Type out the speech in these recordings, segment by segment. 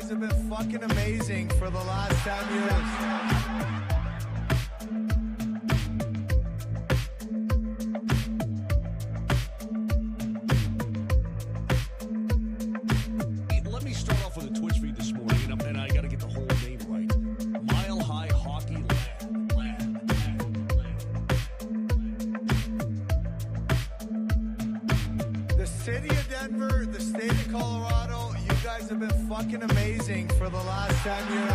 guys have been fucking amazing for the last 10 years. Let me start off with a Twitch feed this morning, and I got to get the whole name right. Mile High Hockey Lab. The city of Denver, the state of Colorado, you guys have been fucking amazing for the last 10 years.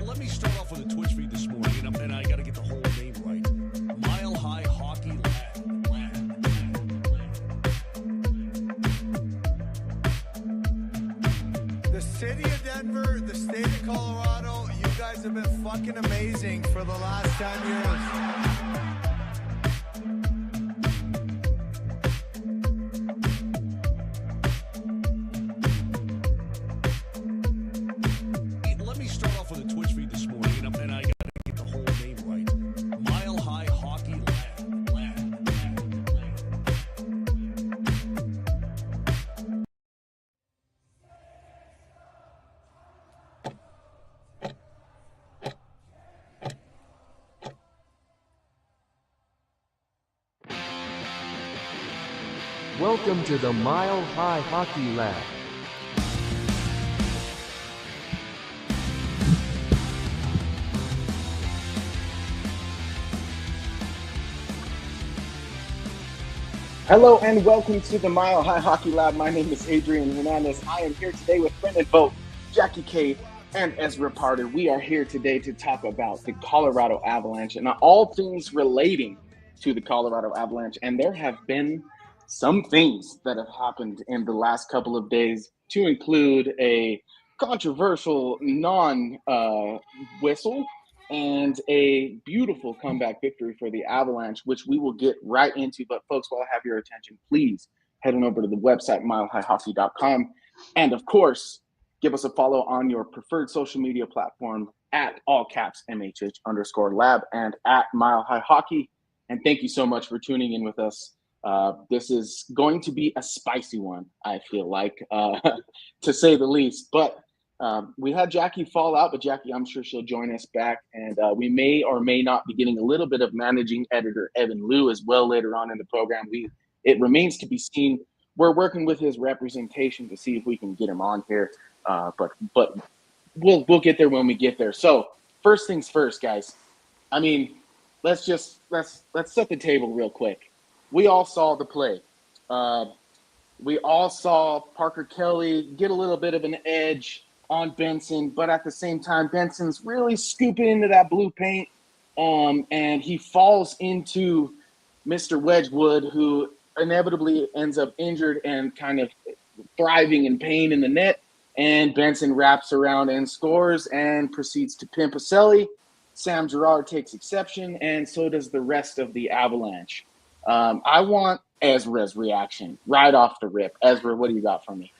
Let me start off with a Twitch feed this morning, and I got to get the whole name right. Mile High Hockey Lab. The city of Denver, the state of Colorado, you guys have been fucking amazing for the last 10 years. Let me start off with a Twitch feed this morning, and I got to get the whole name right. Mile High Hockey Lab. Welcome to the Mile High Hockey Lab. Hello and welcome to the Mile High Hockey Lab. My name is Adrian Hernandez. I am here today with Brendan Vogt, Jackie K, and Ezra Parter. We are here today to talk about the Colorado Avalanche and all things relating to the Colorado Avalanche. And there have been some things that have happened in the last couple of days, to include a controversial non-whistle and a beautiful comeback victory for the Avalanche, which we will get right into. But folks, while I have your attention, please head on over to the website, milehighhockey.com. And of course, give us a follow on your preferred social media platform at all caps MHH_lab and at Mile High Hockey. And thank you so much for tuning in with us. This is going to be a spicy one, I feel like, to say the least. But we had Jackie fall out, but Jackie, I'm sure she'll join us back. And we may or may not be getting a little bit of managing editor Evan Liu as well later on in the program. It remains to be seen. We're working with his representation to see if we can get him on here. But we'll get there when we get there. So first things first, guys. I mean, let's set the table real quick. We all saw the play. We all saw Parker Kelly get a little bit of an edge on Benson, but at the same time, Benson's really scooping into that blue paint, and he falls into Mr. Wedgewood, who inevitably ends up injured and kind of thriving in pain in the net, and Benson wraps around and scores and proceeds to pimp a celly. Sam Girard takes exception, and so does the rest of the Avalanche. I want Ezra's reaction right off the rip. Ezra, what do you got for me?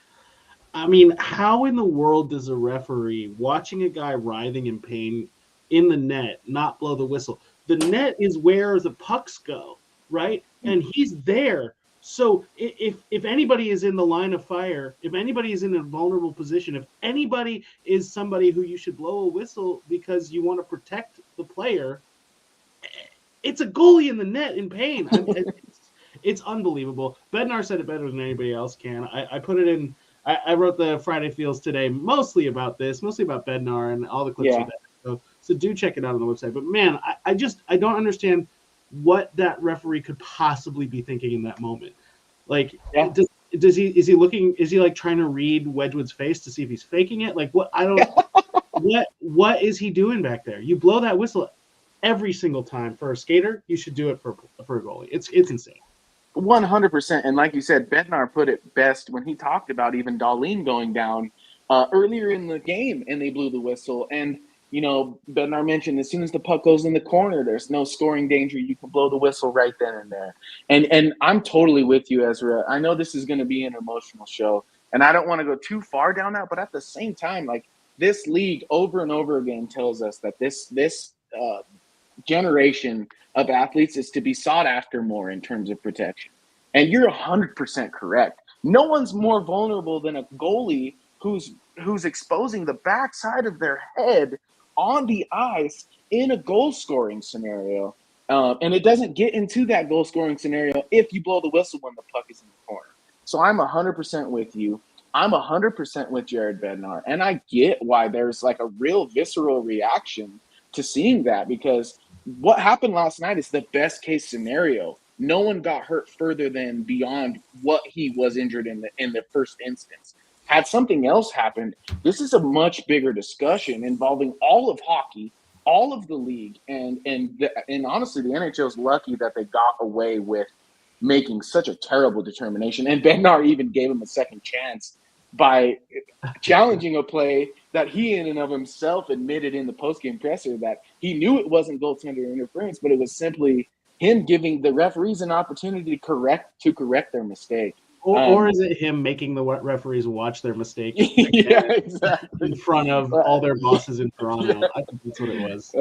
I mean, how in the world does a referee watching a guy writhing in pain in the net not blow the whistle? The net is where the pucks go, right? And he's there. So if anybody is in the line of fire, if anybody is in a vulnerable position, if anybody is somebody who you should blow a whistle because you want to protect the player, it's a goalie in the net in pain. It's unbelievable. Bednar said it better than anybody else can. I put it in. I wrote the Friday Feels today mostly about this, mostly about Bednar and all the clips of that. So do check it out on the website. But man, I don't understand what that referee could possibly be thinking in that moment. Like, is he like trying to read Wedgwood's face to see if he's faking it? Like, what is he doing back there? You blow that whistle every single time. For a skater, you should do it for a goalie. It's insane. 100%. And like you said, Bednar put it best when he talked about even Darlene going down earlier in the game and they blew the whistle. And, Bednar mentioned as soon as the puck goes in the corner, there's no scoring danger. You can blow the whistle right then and there. And I'm totally with you, Ezra. I know this is going to be an emotional show, and I don't want to go too far down that. But at the same time, like, this league over and over again tells us that this generation of athletes is to be sought after more in terms of protection. And you're 100% correct. No one's more vulnerable than a goalie who's exposing the backside of their head on the ice in a goal-scoring scenario. And it doesn't get into that goal-scoring scenario if you blow the whistle when the puck is in the corner. So I'm 100% with you. I'm 100% with Jared Bednar. And I get why there's like a real visceral reaction to seeing that, because what happened last night is the best-case scenario. No one got hurt further than beyond what he was injured in the first instance. Had something else happened, this is a much bigger discussion involving all of hockey, all of the league, and honestly, the NHL is lucky that they got away with making such a terrible determination. And Bednar even gave him a second chance by challenging a play that he in and of himself admitted in the postgame presser that he knew it wasn't goaltender interference, but it was simply him giving the referees an opportunity to correct their mistake. Or is it him making the referees watch their mistake yeah, exactly. in front of all their bosses in Toronto? Yeah. I think that's what it was.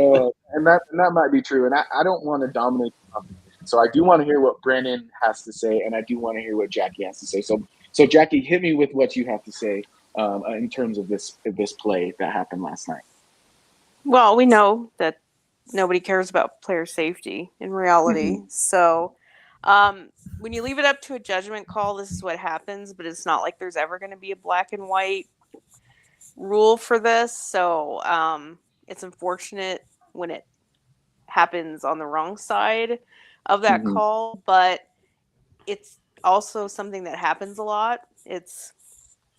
And that might be true. And I don't want to dominate the conversation. So I do want to hear what Brennan has to say, and I do want to hear what Jackie has to say. So Jackie, hit me with what you have to say in terms of this play that happened last night. Well, we know that nobody cares about player safety in reality. Mm-hmm. So when you leave it up to a judgment call, this is what happens, but it's not like there's ever going to be a black and white rule for this. So it's unfortunate when it happens on the wrong side of that mm-hmm. call, but it's also something that happens a lot. It's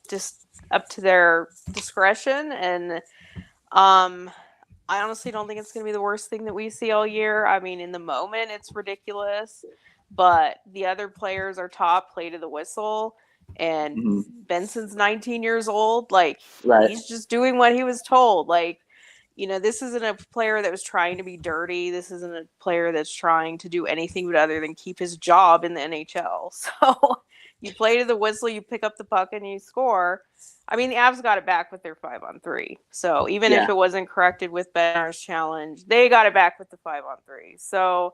just up to their discretion. And I honestly don't think it's going to be the worst thing that we see all year. I mean, in the moment, it's ridiculous. But the other players are top, play to the whistle. And mm-hmm. Benson's 19 years old. Like, right. He's just doing what he was told. Like, this isn't a player that was trying to be dirty. This isn't a player that's trying to do anything but other than keep his job in the NHL. So you play to the whistle, you pick up the puck, and you score. I mean, the Avs got it back with their 5-on-3. So even if it wasn't corrected with Bednar's challenge, they got it back with the 5-on-3. So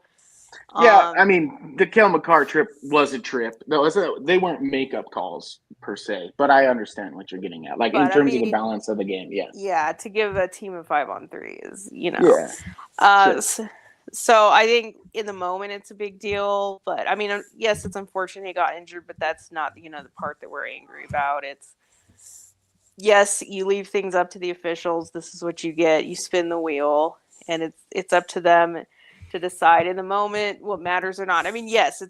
I mean, the Cale Makar trip was a trip. They weren't makeup calls per se, but I understand what you're getting at. Like, in terms of the balance of the game, yes. Yeah, to give a team a 5-on-3 is, Sure. So I think in the moment it's a big deal. But, I mean, yes, it's unfortunate he got injured, but that's not, the part that we're angry about. It's, yes, you leave things up to the officials. This is what you get. You spin the wheel, and it's up to them to decide in the moment what matters or not. I mean, yes,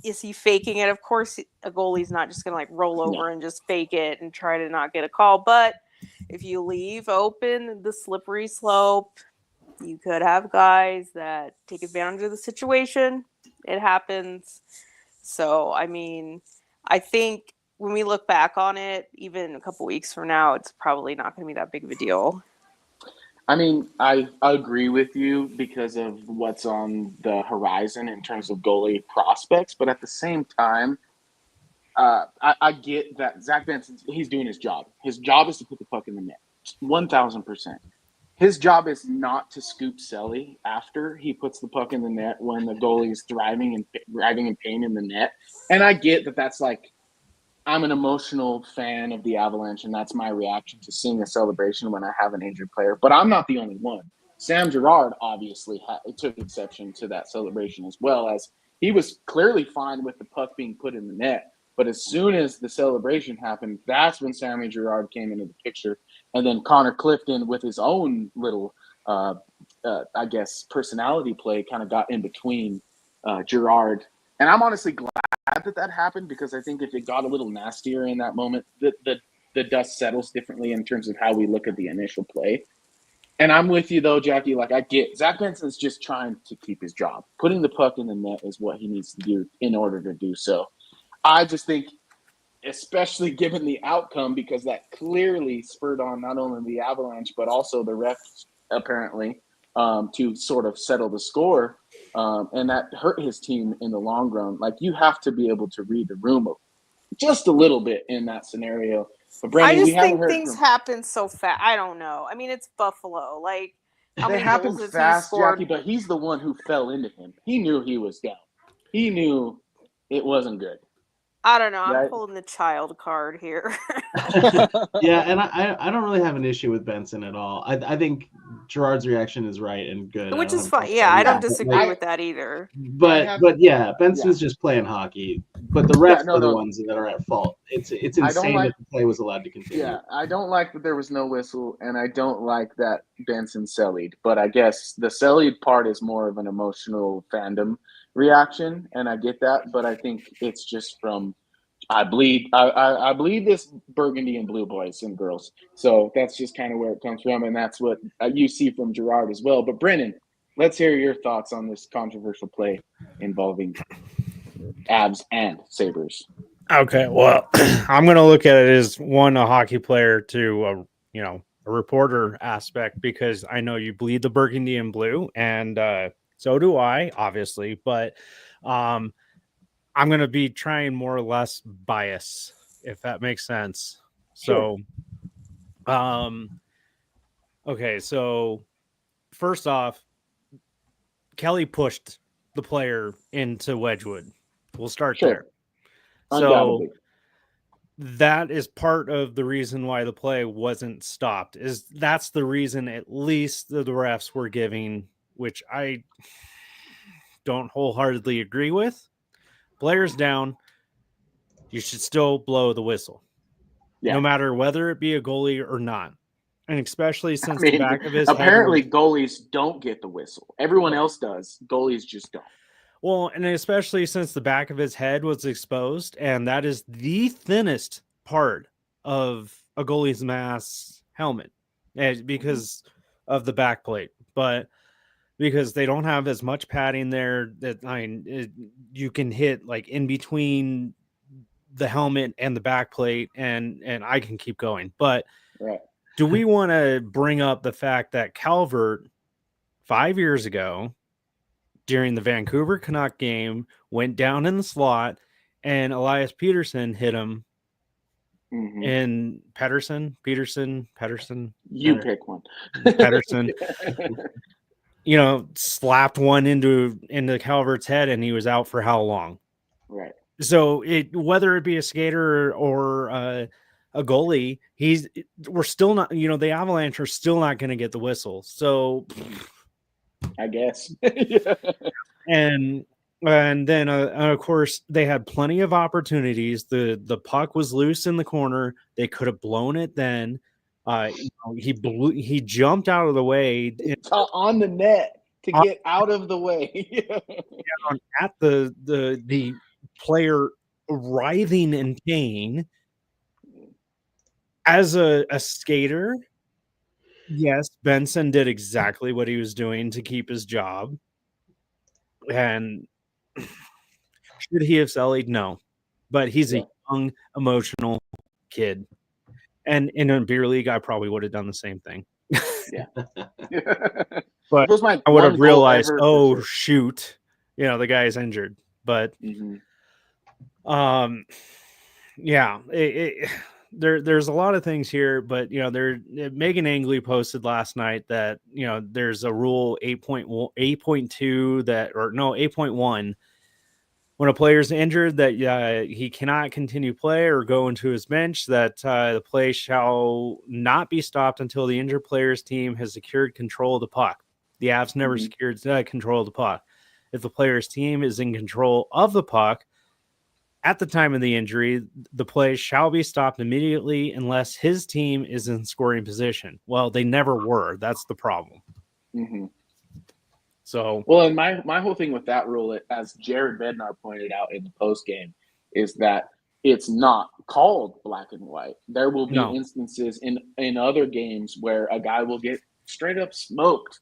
is he faking it? Of course, a goalie's not just going to roll over and just fake it and try to not get a call. But if you leave open the slippery slope, you could have guys that take advantage of the situation. It happens. So, I mean, I think when we look back on it, even a couple weeks from now, it's probably not going to be that big of a deal. I mean, I agree with you because of what's on the horizon in terms of goalie prospects. But at the same time, I get that Zach Benson, he's doing his job. His job is to put the puck in the net, 1,000%. His job is not to scoop Selly after he puts the puck in the net when the goalie is thriving in pain in the net. And I get that that's like, I'm an emotional fan of the Avalanche, and that's my reaction to seeing a celebration when I have an injured player. But I'm not the only one. Sam Girard obviously took exception to that celebration as well, as he was clearly fine with the puck being put in the net. But as soon as the celebration happened, that's when Sammy Girard came into the picture. And then Connor Clifton, with his own little, I guess, personality play, kind of got in between Girard. And I'm honestly glad that happened, because I think if it got a little nastier in that moment, the dust settles differently in terms of how we look at the initial play. And I'm with you, though, Jackie. Like, I get Zach Benson's just trying to keep his job. Putting the puck in the net is what he needs to do in order to do so. I just think, especially given the outcome, because that clearly spurred on not only the Avalanche, but also the refs apparently, to sort of settle the score. And that hurt his team in the long run. Like, you have to be able to read the room just a little bit in that scenario. But Brandon, I we just haven't think heard things from. happen so fast. I don't know. I mean, it's Buffalo. Like, how They many happened goals has he fast, scored? Jackie, but he's the one who fell into him. He knew he was down. He knew it wasn't good. I don't know. I'm Right? pulling the child card here. Yeah, and I don't really have an issue with Benson at all. I think Gerard's reaction is right and good. Which don't is have a fine. problem Yeah, with I that don't either. disagree with that either. But yeah, Benson's just playing hockey. But the refs are the ones that are at fault. It's insane that the play was allowed to continue. Yeah, I don't like that there was no whistle, and I don't like that Benson sellied. But I guess the sellied part is more of an emotional fandom reaction, and I get that. But I think it's just from I bleed this burgundy and blue boys and girls. So that's just kind of where it comes from, and that's what you see from Gerard as well. But Brennan, let's hear your thoughts on this controversial play involving Abs and Sabres. Okay, well, I'm going to look at it as one, a hockey player, to a reporter aspect, because I know you bleed the burgundy and blue, and so do I, obviously. But I'm going to be trying more or less bias, if that makes sense. Sure. So, okay, so first off, Kelly pushed the player into Wedgewood. We'll start there. So that is part of the reason why the play wasn't stopped. That's the reason at least the refs were giving, which I don't wholeheartedly agree with. Players down, you should still blow the whistle, no matter whether it be a goalie or not. And especially since the back of his apparently head goalies don't get the whistle. Everyone else does. Goalies just don't. Well, and especially since the back of his head was exposed, and that is the thinnest part of a goalie's mask helmet, because of the back plate. But because they don't have as much padding there, that you can hit like in between the helmet and the back plate, and I can keep going. But do we want to bring up the fact that Calvert 5 years ago, during the Vancouver Canuck game, went down in the slot, and Elias Peterson hit him. And Peterson. You pick one. Peterson. Slapped one into Calvert's head, and he was out for how long? Right. So whether it be a skater or a goalie, we're still not. The Avalanche are still not going to get the whistle. So. I guess. And then of course they had plenty of opportunities. The puck was loose in the corner. They could have blown it then. He jumped out of the way on the net to get out of the way. At the player writhing in pain. As a skater, yes, Benson did exactly what he was doing to keep his job. And should he have sellied? No. But he's a young, emotional kid. And in a beer league, I probably would have done the same thing. Yeah. But I would have realized, shoot, the guy's injured. But yeah, there's a lot of things here, but Megan Angley posted last night that there's a rule 8.2 8.1 when a player's injured that he cannot continue play or go into his bench, that the play shall not be stopped until the injured player's team has secured control of the puck. The Avs never secured control of the puck. If the player's team is in control of the puck at the time of the injury, the play shall be stopped immediately unless his team is in scoring position. Well, they never were. That's the problem. So, well, and my whole thing with that rule, as Jared Bednar pointed out in the post game, is that it's not called black and white. There will be instances in other games where a guy will get straight up smoked,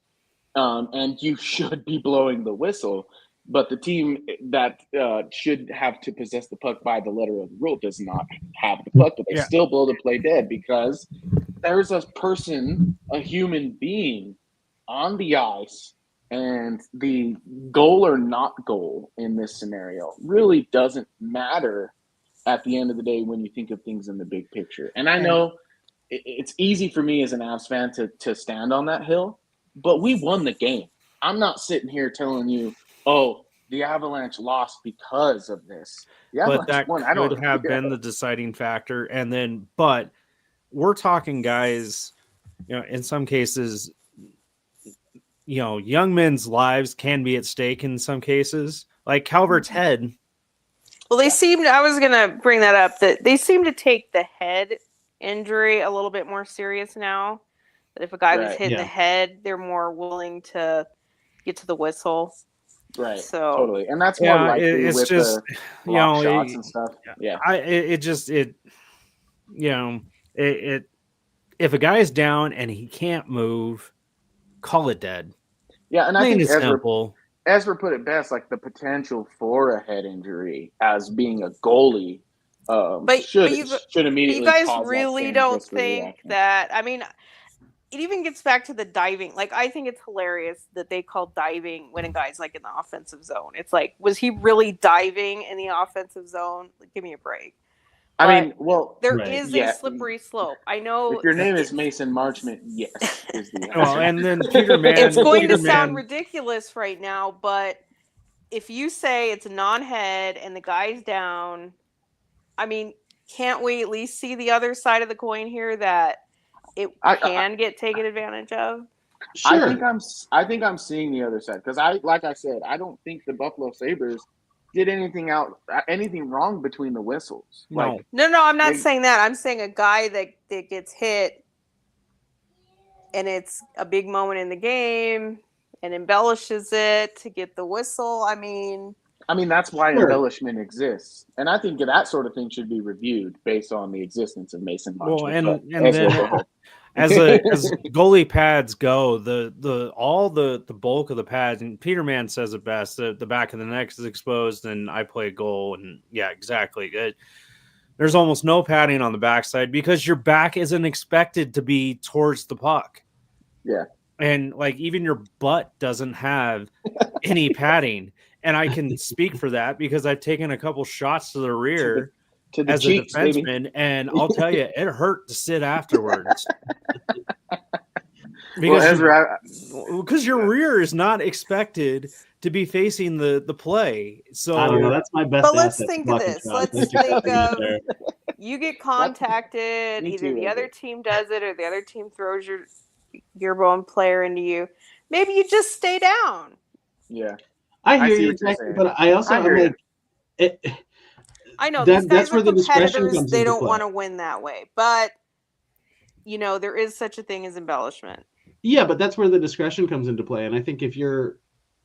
and you should be blowing the whistle. But the team that should have to possess the puck by the letter of the rule does not have the puck, but they still blow the play dead because there's a person, a human being, on the ice, and the goal or not goal in this scenario really doesn't matter at the end of the day when you think of things in the big picture. And I know it's easy for me as an Avs fan to stand on that hill, but we won the game. I'm not sitting here telling you, oh, the Avalanche lost because of this. The But Avalanche that won. could have been the deciding factor. And then, but we're talking guys, in some cases, young men's lives can be at stake in some cases. Like Calvert's head. Well, I was going to bring that up, that they seem to take the head injury a little bit more serious now. That if a guy was hit in the head, they're more willing to get to the whistle. Right. So totally. And that's more likely it's with just, the block shots and stuff. Yeah. If a guy's down and he can't move, call it dead. Yeah, and I think simple. Ezra put it best, like the potential for a head injury as being a goalie should immediately. You guys really don't think that? I mean, it even gets back to the diving. Like, I think it's hilarious that they call diving when a guy's like in the offensive zone. It's like, was he really diving in the offensive zone? Like, give me a break. I mean, well, there is a slippery slope. I know. If your name is Mason Marchment, yes. Is the answer. Well, and then Peterman. It's going to sound ridiculous right now, but if you say it's a non-head and the guy's down, I mean, can't we at least see the other side of the coin here that it can get taken advantage of? Sure. I think I'm seeing the other side because like I said, I don't think the Buffalo Sabres did anything wrong between the whistles. No, I'm not saying that. I'm saying a guy that gets hit and it's a big moment in the game and embellishes it to get the whistle. I mean, that's why embellishment exists. And I think that sort of thing should be reviewed based on the existence of Mason Marchment. Well, and then as goalie pads go, the bulk of the pads, and Peterman says it best, the back of the neck is exposed and I play goal. And yeah, exactly. There's almost no padding on the backside because your back isn't expected to be towards the puck. Yeah. And like even your butt doesn't have any padding. And I can speak for that because I've taken a couple shots to the rear as cheeks, a defenseman, baby. And I'll tell you, it hurt to sit afterwards. Because your rear is not expected to be facing the play. So I don't know. That's my best. But let's think of this. Let's think of you get contacted. Either the other team does it, or the other team throws your own player into you. Maybe you just stay down. Yeah. I hear you, exactly, but I also I know that's where the discretion comes. They don't want to win that way, but there is such a thing as embellishment. Yeah, but that's where the discretion comes into play, and I think if you're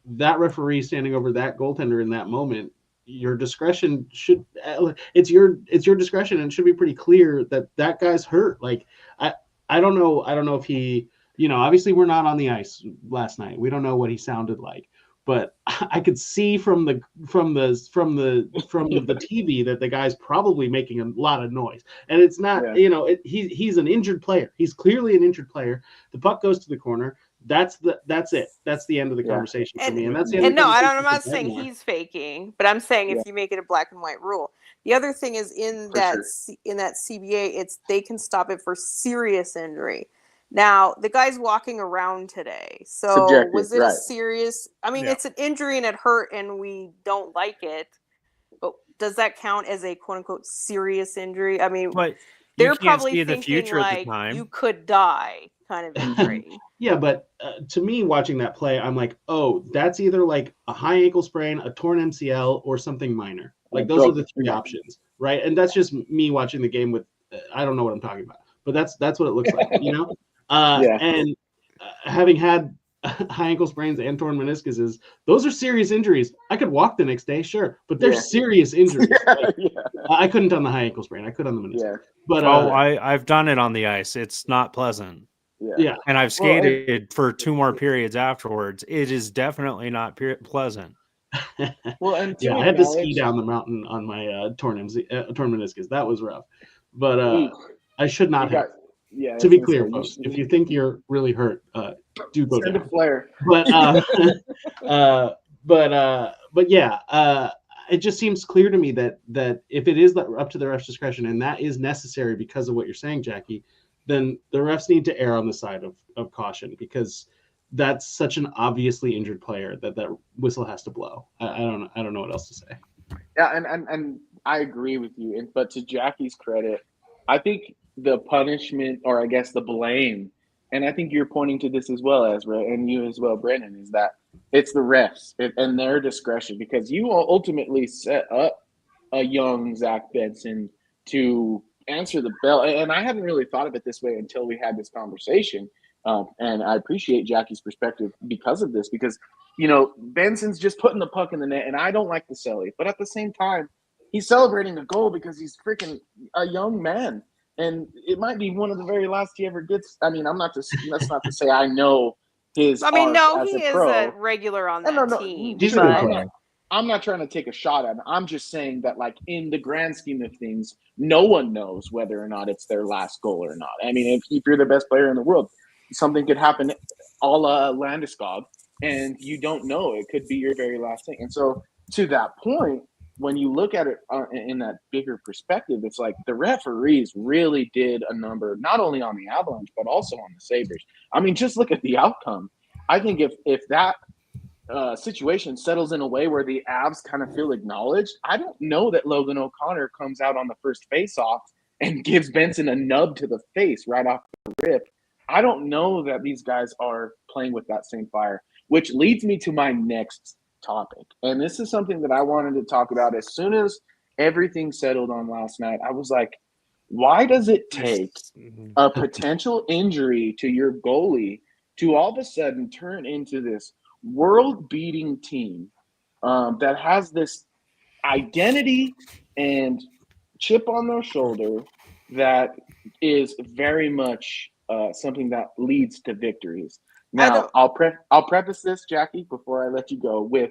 that referee standing over that goaltender in that moment, your discretion it's your discretion, and it should be pretty clear that guy's hurt. Like I don't know if he obviously we're not on the ice last night. We don't know what he sounded like. But I could see from the TV that the guy's probably making a lot of noise, and it's not. Yeah. He's an injured player. He's clearly an injured player. The puck goes to the corner. That's it. That's the end of the conversation for me. And that's the end. And I'm not saying he's faking, but I'm saying if you make it a black and white rule. The other thing is in that CBA, they can stop it for serious injury. Now, the guy's walking around today. So subjective, was it a serious? I mean, it's an injury and it hurt and we don't like it. But does that count as a quote unquote serious injury? I mean, they're probably thinking like you could die kind of injury. Yeah, but to me, watching that play, I'm like, oh, that's either like a high ankle sprain, a torn MCL, or something minor. Like those are the three options, right? And that's just me watching the game with, I don't know what I'm talking about, but that's what it looks like, And having had high ankle sprains and torn meniscuses, those are serious injuries. I could walk the next day, sure, but they're serious injuries. I couldn't on the high ankle sprain. I could on the meniscus. But I've done it on the ice. It's not pleasant. Yeah. And I've skated for 2 more periods afterwards. It is definitely not pleasant. I had to ski down the mountain on my torn meniscus. That was rough, but I should not have. Yeah. To be clear, folks, if you think you're really hurt, do go send a down. flare. But but yeah, it just seems clear to me that if it is up to the ref's discretion and that is necessary because of what you're saying, Jackie, then the refs need to err on the side of caution, because that's such an obviously injured player that whistle has to blow. I don't know what else to say. Yeah, and I agree with you. But to Jackie's credit, I think the punishment, or I guess the blame, and I think you're pointing to this as well, Ezra, and you as well, Brennan, is that it's the refs and their discretion, because you ultimately set up a young Zach Benson to answer the bell. And I hadn't really thought of it this way until we had this conversation. And I appreciate Jackie's perspective because of this, because, Benson's just putting the puck in the net, and I don't like the celly. But at the same time, he's celebrating a goal because he's freaking a young man. And it might be one of the very last he ever gets. I mean, that's not to say I know his I mean, arc no, as he a is pro. a regular on that No, team. He's a good but player. I'm not trying to take a shot at him. I'm just saying that, like, in the grand scheme of things, no one knows whether or not it's their last goal or not. I mean, if you're the best player in the world, something could happen a la Landeskog, and you don't know. It could be your very last thing. And so, to that point, when you look at it in that bigger perspective, it's like the referees really did a number, not only on the Avalanche, but also on the Sabres. I mean, just look at the outcome. I think if that situation settles in a way where the Avs kind of feel acknowledged, I don't know that Logan O'Connor comes out on the first face-off and gives Benson a nub to the face right off the rip. I don't know that these guys are playing with that same fire, which leads me to my next topic. And this is something that I wanted to talk about as soon as everything settled on last night. I was like, why does it take a potential injury to your goalie to all of a sudden turn into this world-beating team that has this identity and chip on their shoulder that is very much something that leads to victories? Now, I'll preface this, Jackie, before I let you go, with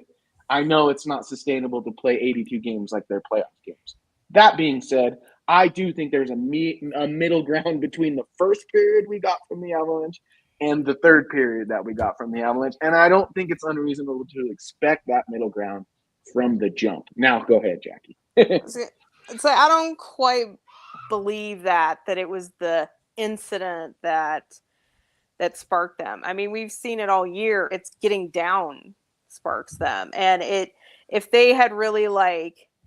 I know it's not sustainable to play 82 games like their playoff games. That being said, I do think there's a middle ground between the first period we got from the Avalanche and the third period that we got from the Avalanche. And I don't think it's unreasonable to expect that middle ground from the jump. Now, go ahead, Jackie. it's like I don't quite believe that it was the incident that sparked them. I mean, we've seen it all year. It's getting down sparks them. And if they had really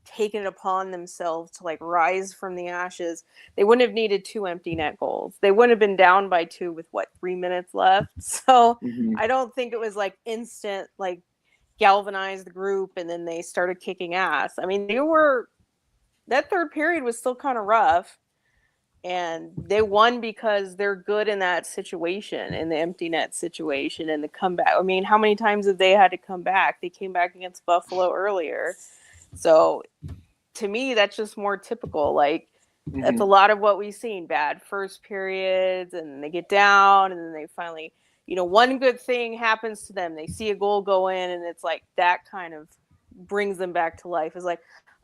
taken it upon themselves to rise from the ashes, they wouldn't have needed 2 empty net goals. They wouldn't have been down by 2 with 3 minutes left. So I don't think it was instant, galvanized the group and then they started kicking ass. I mean, that third period was still kind of rough, and they won because they're good in that situation, in the empty net situation and the comeback. I mean, how many times have they had to come back? They came back against Buffalo earlier. So to me, that's just more typical. That's a lot of what we've seen. Bad first periods, and then they get down, and then they finally, one good thing happens to them. They see a goal go in, and it's that kind of brings them back to life. It's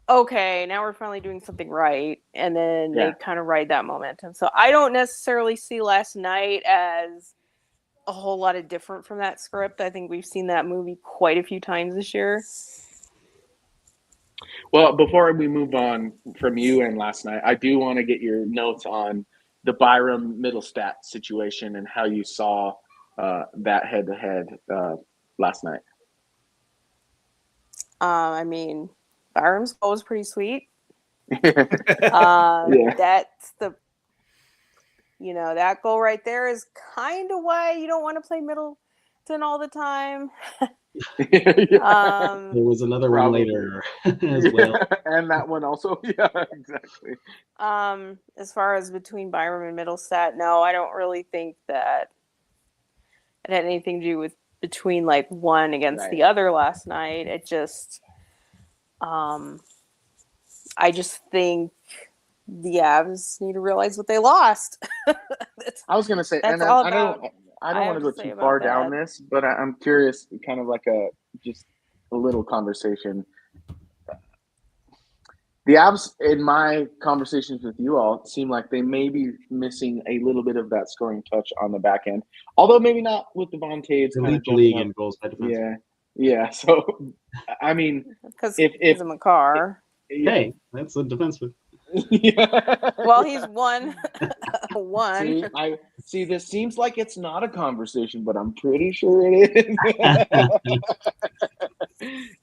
okay, now we're finally doing something right. And then they kind of ride that momentum. So I don't necessarily see last night as a whole lot of different from that script. I think we've seen that movie quite a few times this year. Well, before we move on from you and last night, I do want to get your notes on the Byram Middlestat situation and how you saw that head-to-head last night. I mean, Byram's goal was pretty sweet. Yeah. That's that goal right there is kind of why you don't want to play Middleton all the time. There was another one later as well. And that one also. Yeah, exactly. As far as between Byram and Middlestat, no, I don't really think that it had anything to do with between one against the other last night. It just I just think the Avs need to realize what they lost. I was going to say, and I don't want to go too far down this, but I'm curious, kind of just a little conversation. The Avs, in my conversations with you all, seem like they may be missing a little bit of that scoring touch on the back end. Although maybe not with Devon Taves They kind lead of the league jumping in up. goals by defense. Yeah. So, I mean, Because if he's a Makar. Hey, that's a defenseman. yeah. Well, he's one. See, this seems like it's not a conversation, but I'm pretty sure it is.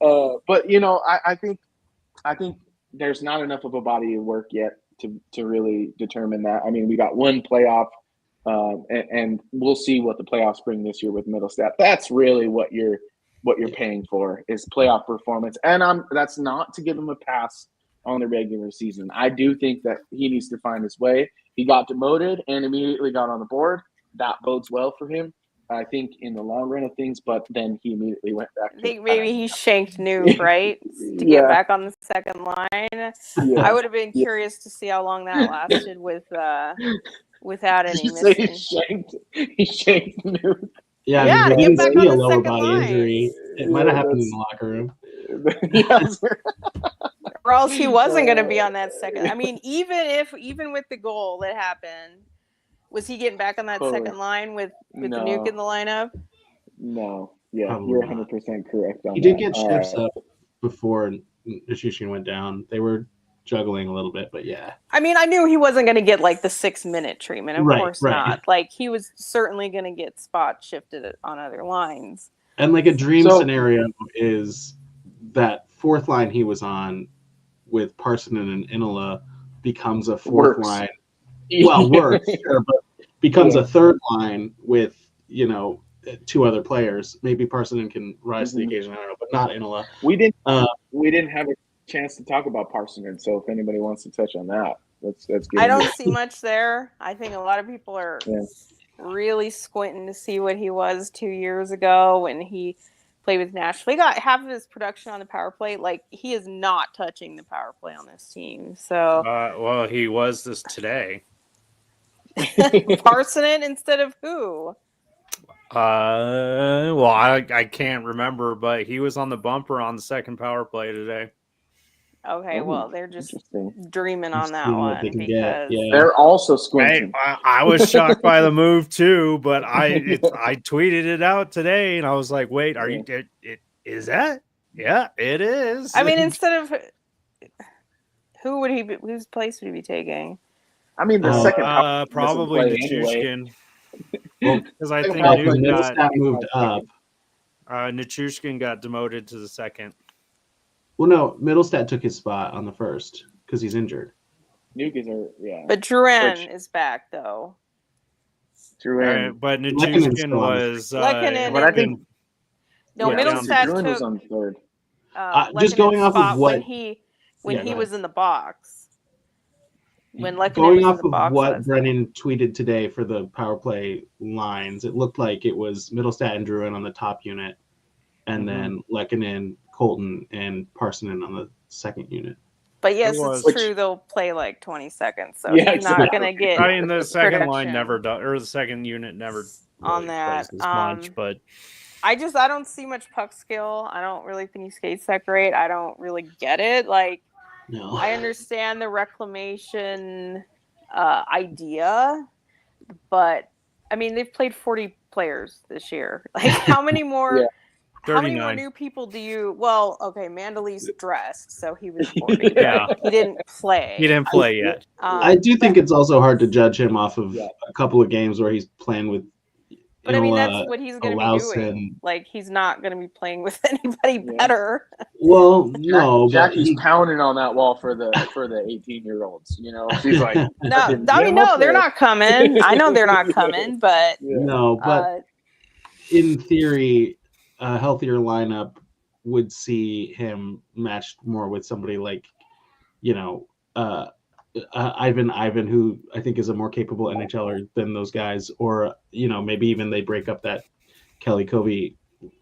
But I think there's not enough of a body of work yet to really determine that. I mean, we got one playoff, and we'll see what the playoffs bring this year with Middlestat. That's really what you're paying for is playoff performance, and that's not to give him a pass on the regular season. I do think that he needs to find his way. He got demoted and immediately got on the board. That bodes well for him, I think, in the long run of things, but then he immediately went back to I think maybe he shanked Nuke, right? To get back on the second line. Yeah. I would have been curious to see how long that lasted without any Did you say missing. he shanked Nuke? Yeah, Yeah, I to mean, we get back didn't see on a the lower second body line. injury. It might have happened in the locker room. Yes. Or else he wasn't going to be on that second. I mean, even with the goal that happened, was he getting back on that Totally. second line with the No. Nuke in the lineup? No. Yeah, Probably you're not. 100% correct on He did that. get shifts up before Nichushkin went down. They were juggling a little bit, but yeah. I mean, I knew he wasn't going to get like the 6-minute treatment. Of course right. not. Like he was certainly going to get spot shifted on other lines. And like a dream scenario is that fourth line he was on with Parsonen and Inola becomes a fourth line. Well, works, sure, but becomes a third line with, two other players. Maybe Parsonen can rise to the occasion, I don't know, but not Inola. We didn't have a chance to talk about Parsonen, so if anybody wants to touch on that, let's get I don't see much there. I think a lot of people are Yeah. really squinting to see what he was 2 years ago when he played with Nashville. He got half of his production on the power play. Like, he is not touching the power play on this team. So, Well, he was this today. Parsonen instead of who? Well, I can't remember, but he was on the bumper on the second power play today. Okay, Ooh, well, they're just interesting. dreaming on that Seeing what one they can because get, yeah. They're also Hey, squinting. I was shocked by the move too, but I tweeted it out today, and I was like, "Wait, are you? Is that? Yeah, it is." I mean, instead of whose place would he be taking? I mean, the second power probably Nichushkin. Nichushkin, because I think Middlestat moved up. Nichushkin got demoted to the second. Well, no, Middlestat took his spot on the first because he's injured. Nuke is yeah. But Drouin is back though. Drouin. But Nichushkin was. But I think Middlestat Drouin took was on third. Just going off of what when he was in the box. When Lehkonen going was off in the of box, what Brennan tweeted today for the power play lines, it looked like it was Middlestat and Drouin on the top unit, and then Lehkonen, Colton, and Parsonen on the second unit. But yes, it's true. They'll play like 20 seconds, so he's not going to get. I mean, the second production line never does, or the second unit never on really that plays as much. But I don't see much puck skill. I don't really think he skates that great. I don't really get it. Like, no. I understand the reclamation idea, but I mean, they've played 40 players this year. Like, how many more? Yeah. How many more new people do you? Well, okay, Mandalee's dressed, so he was 40. Yeah, he didn't play. He didn't play yet. I do think it's also hard to judge him off of a couple of games where he's playing with. But I mean, that's what he's going to be doing. Like, he's not going to be playing with anybody better. Well, no, Jackie's pounding on that wall for the 18-year-olds. She's like, no, they're not coming. I know they're not coming, but no, but in theory, a healthier lineup would see him matched more with somebody like, Ivan, who I think is a more capable NHLer than those guys, or maybe even they break up that Kelly Kobe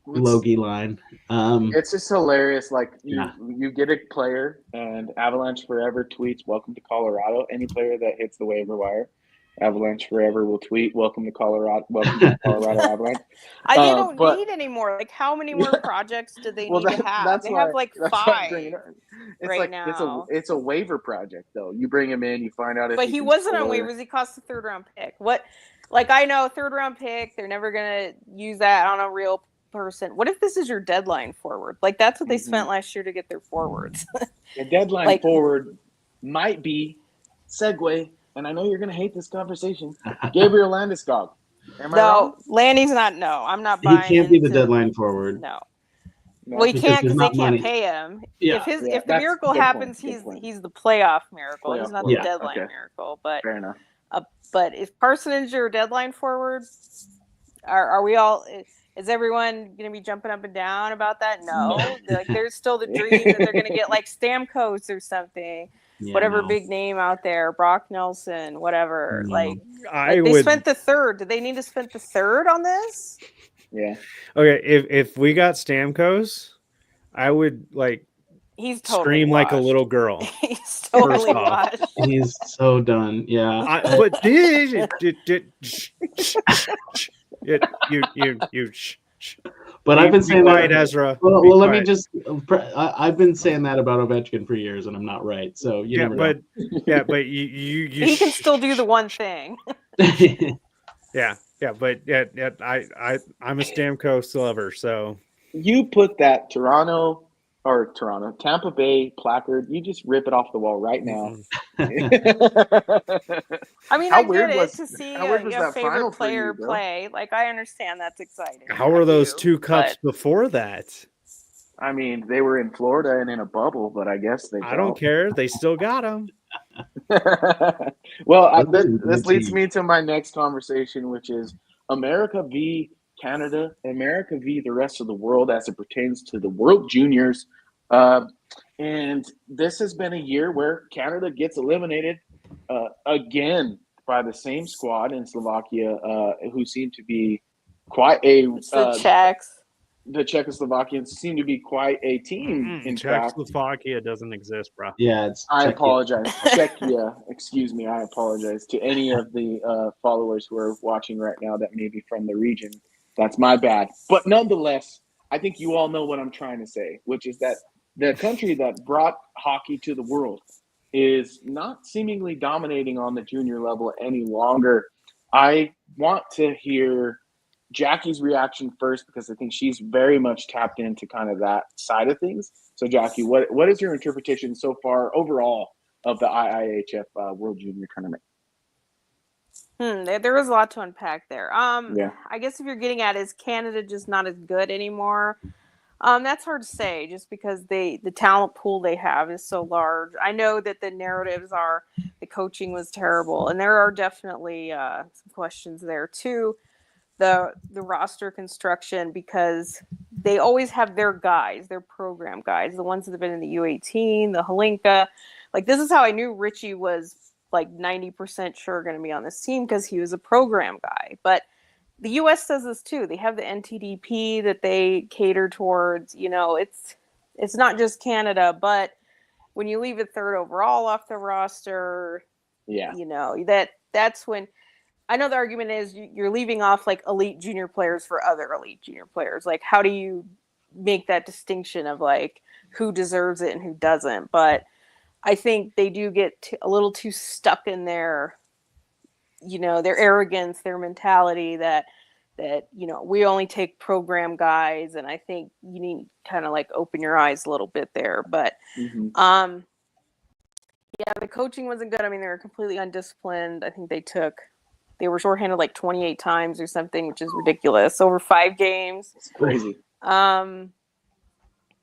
Logie line. It's just hilarious. Like you get a player, and Avalanche Forever tweets, "Welcome to Colorado." Any player that hits the waiver wire, Avalanche Forever will tweet, welcome to Colorado Avalanche. They don't But need any more. Like, how many more projects do they well, need to have? They have like that's why I'm bringing 5 it. It's right like now. it's a waiver project though. You bring him in, you find out if But he can wasn't on score. waivers. He cost a 3rd-round pick. What? Like, I know 3rd-round pick. They're never gonna use that on a real person. What if this is your deadline forward? Like, that's what they spent last year to get their forwards. The deadline forward might be segue, and I know you're gonna hate this conversation. Gabriel Landeskog. Am I wrong? Landy's not. No, I'm not buying. He can't be the deadline forward. No. Well, he can't because they can't pay him. Yeah. If the miracle happens, he's the playoff miracle. He's not the deadline miracle. But fair enough. But if Parsons your deadline forward, are we all? Is everyone going to be jumping up and down about that? No. Like, there's still the dream that they're going to get like Stamkos or something, whatever big name out there, Brock Nelson, whatever. Like they spent the 3rd. Did they need to spend the 3rd on this? Yeah. Okay. If we got Stamkos, I would he's totally scream washed. like a little girl. He's totally washed. He's so done. Yeah. But I've been saying that, Ezra. Well, let me just. I've been saying that about Ovechkin for years, and I'm not right. So you never know. But you he can still do the one thing. But I'm a Stamkos lover, so you put that Tampa Bay placard, you just rip it off the wall right now. I mean, I get it to see a favorite player play. Like, I understand that's exciting. How were those 2 cups before that? I mean, they were in Florida and in a bubble, but I guess I don't care. They still got them. Well, this leads me to my next conversation, which is America v. Canada, America v. the rest of the world as it pertains to the World Juniors. And this has been a year where Canada gets eliminated again by the same squad in Slovakia, who seem to be quite a the Czechs. The Czechoslovakians seem to be quite a team. In Czechoslovakia doesn't exist, bro. Yeah, I apologize. Czechia, excuse me. I apologize to any of the followers who are watching right now that may be from the region. That's my bad. But nonetheless, I think you all know what I'm trying to say, which is that the country that brought hockey to the world is not seemingly dominating on the junior level any longer. I want to hear Jackie's reaction first, because I think she's very much tapped into kind of that side of things. So, Jackie, what is your interpretation so far overall of the IIHF World Junior Tournament? There was a lot to unpack there. I guess if you're getting at, is Canada just not as good anymore? That's hard to say, just because the talent pool they have is so large. I know that the narratives are the coaching was terrible, and there are definitely some questions there too. The roster construction, because they always have their guys, their program guys, the ones that have been in the U18, the Holinka. Like, this is how I knew Richie was like 90% sure going to be on this team, because he was a program guy. But the U.S. says this too. They have the NTDP that they cater towards. You know, it's not just Canada, but when you leave a 3rd overall off the roster, you know, that's when. I know the argument is you're leaving off like elite junior players for other elite junior players. Like, how do you make that distinction of like who deserves it and who doesn't? But I think they do get a little too stuck in their, you know, their arrogance, their mentality that, you know, we only take program guys. And I think you need to kind of like open your eyes a little bit there. But, the coaching wasn't good. I mean, they were completely undisciplined. I think they were shorthanded like 28 times or something, which is ridiculous. Over 5 games. It's crazy.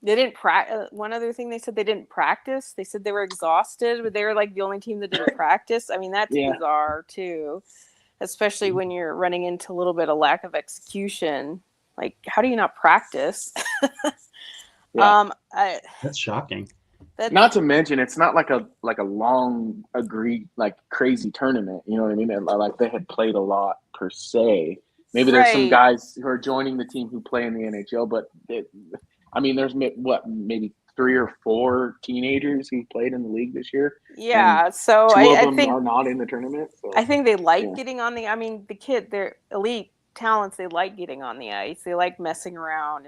They didn't practice. One other thing they said, they didn't practice. They said they were exhausted, but they were like the only team that didn't practice. I mean, that's bizarre too, especially when you're running into a little bit of lack of execution. Like, how do you not practice? That's shocking. Not to mention, it's not like a long agreed like crazy tournament. You know what I mean? Like they had played a lot per se. Maybe there's some guys who are joining the team who play in the NHL, but there's maybe 3 or 4 teenagers who played in the league this year. Yeah, so Two of I them think are not in the tournament. So I think they like yeah. getting on the. I mean, they're elite talents. They like getting on the ice. They like messing around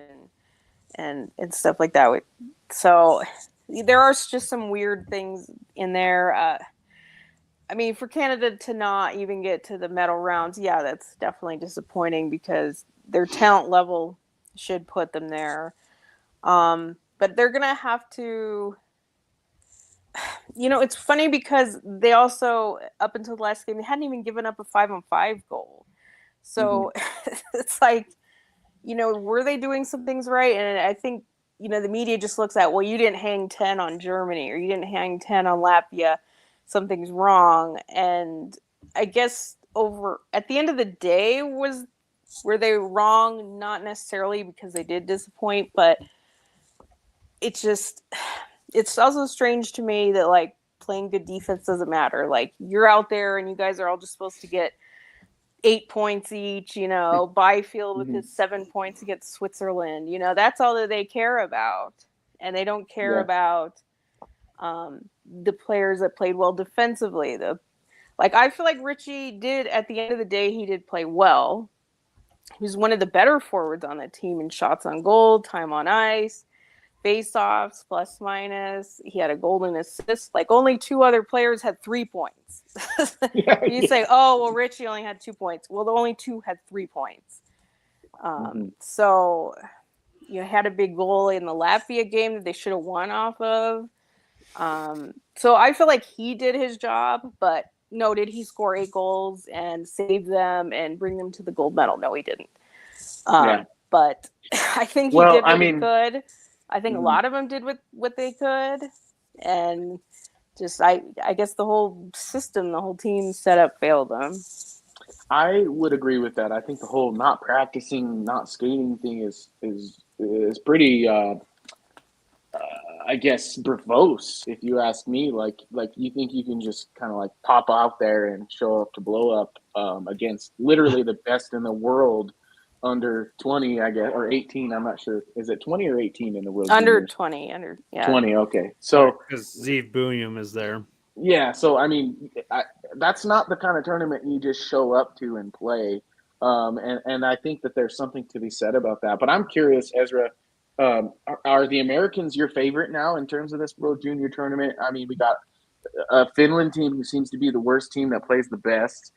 and stuff like that. So there are just some weird things in there. I mean, for Canada to not even get to the medal rounds, yeah, that's definitely disappointing because their talent level should put them there. But they're gonna have to. It's funny because they also, up until the last game, they hadn't even given up a 5-on-5 goal. So it's like, were they doing some things right? And I think, the media just looks at, well, you didn't hang 10 on Germany or you didn't hang 10 on Latvia. Something's wrong. And I guess at the end of the day, were they wrong? Not necessarily because they did disappoint, but it's also strange to me that, like, playing good defense doesn't matter. Like, you're out there and you guys are all just supposed to get 8 points each, Byfield with his 7 points against Switzerland, that's all that they care about. And they don't care about the players that played well defensively. I feel like Richie did, at the end of the day, he did play well. He was one of the better forwards on the team in shots on goal, time on ice, face-offs, plus minus. He had a golden assist. Like, only 2 other players had 3 points. You say, oh, well, Richie only had 2 points. Well, the only 2 had 3 points. So you had a big goal in the Latvia game that they should have won off of. So I feel like he did his job, but no, did he score 8 goals and save them and bring them to the gold medal? No, he didn't. But I think he did what he could. I think a lot of them did what they could. And just, I guess the whole system, the whole team setup failed them. I would agree with that. I think the whole not practicing, not skating thing is pretty, I guess, verbose, if you ask me. Like you think you can just kind of like pop out there and show up to blow up against literally the best in the world under 20, I guess, or 18. I'm not sure. Is it 20 or 18 in the world? Under 20. 20. Okay. So because Zeev Bunyam is there. Yeah. So I mean, that's not the kind of tournament you just show up to and play. And I think that there's something to be said about that. But I'm curious, Ezra. Are the Americans your favorite now in terms of this World Junior Tournament? I mean, we got a Finland team who seems to be the worst team that plays the best.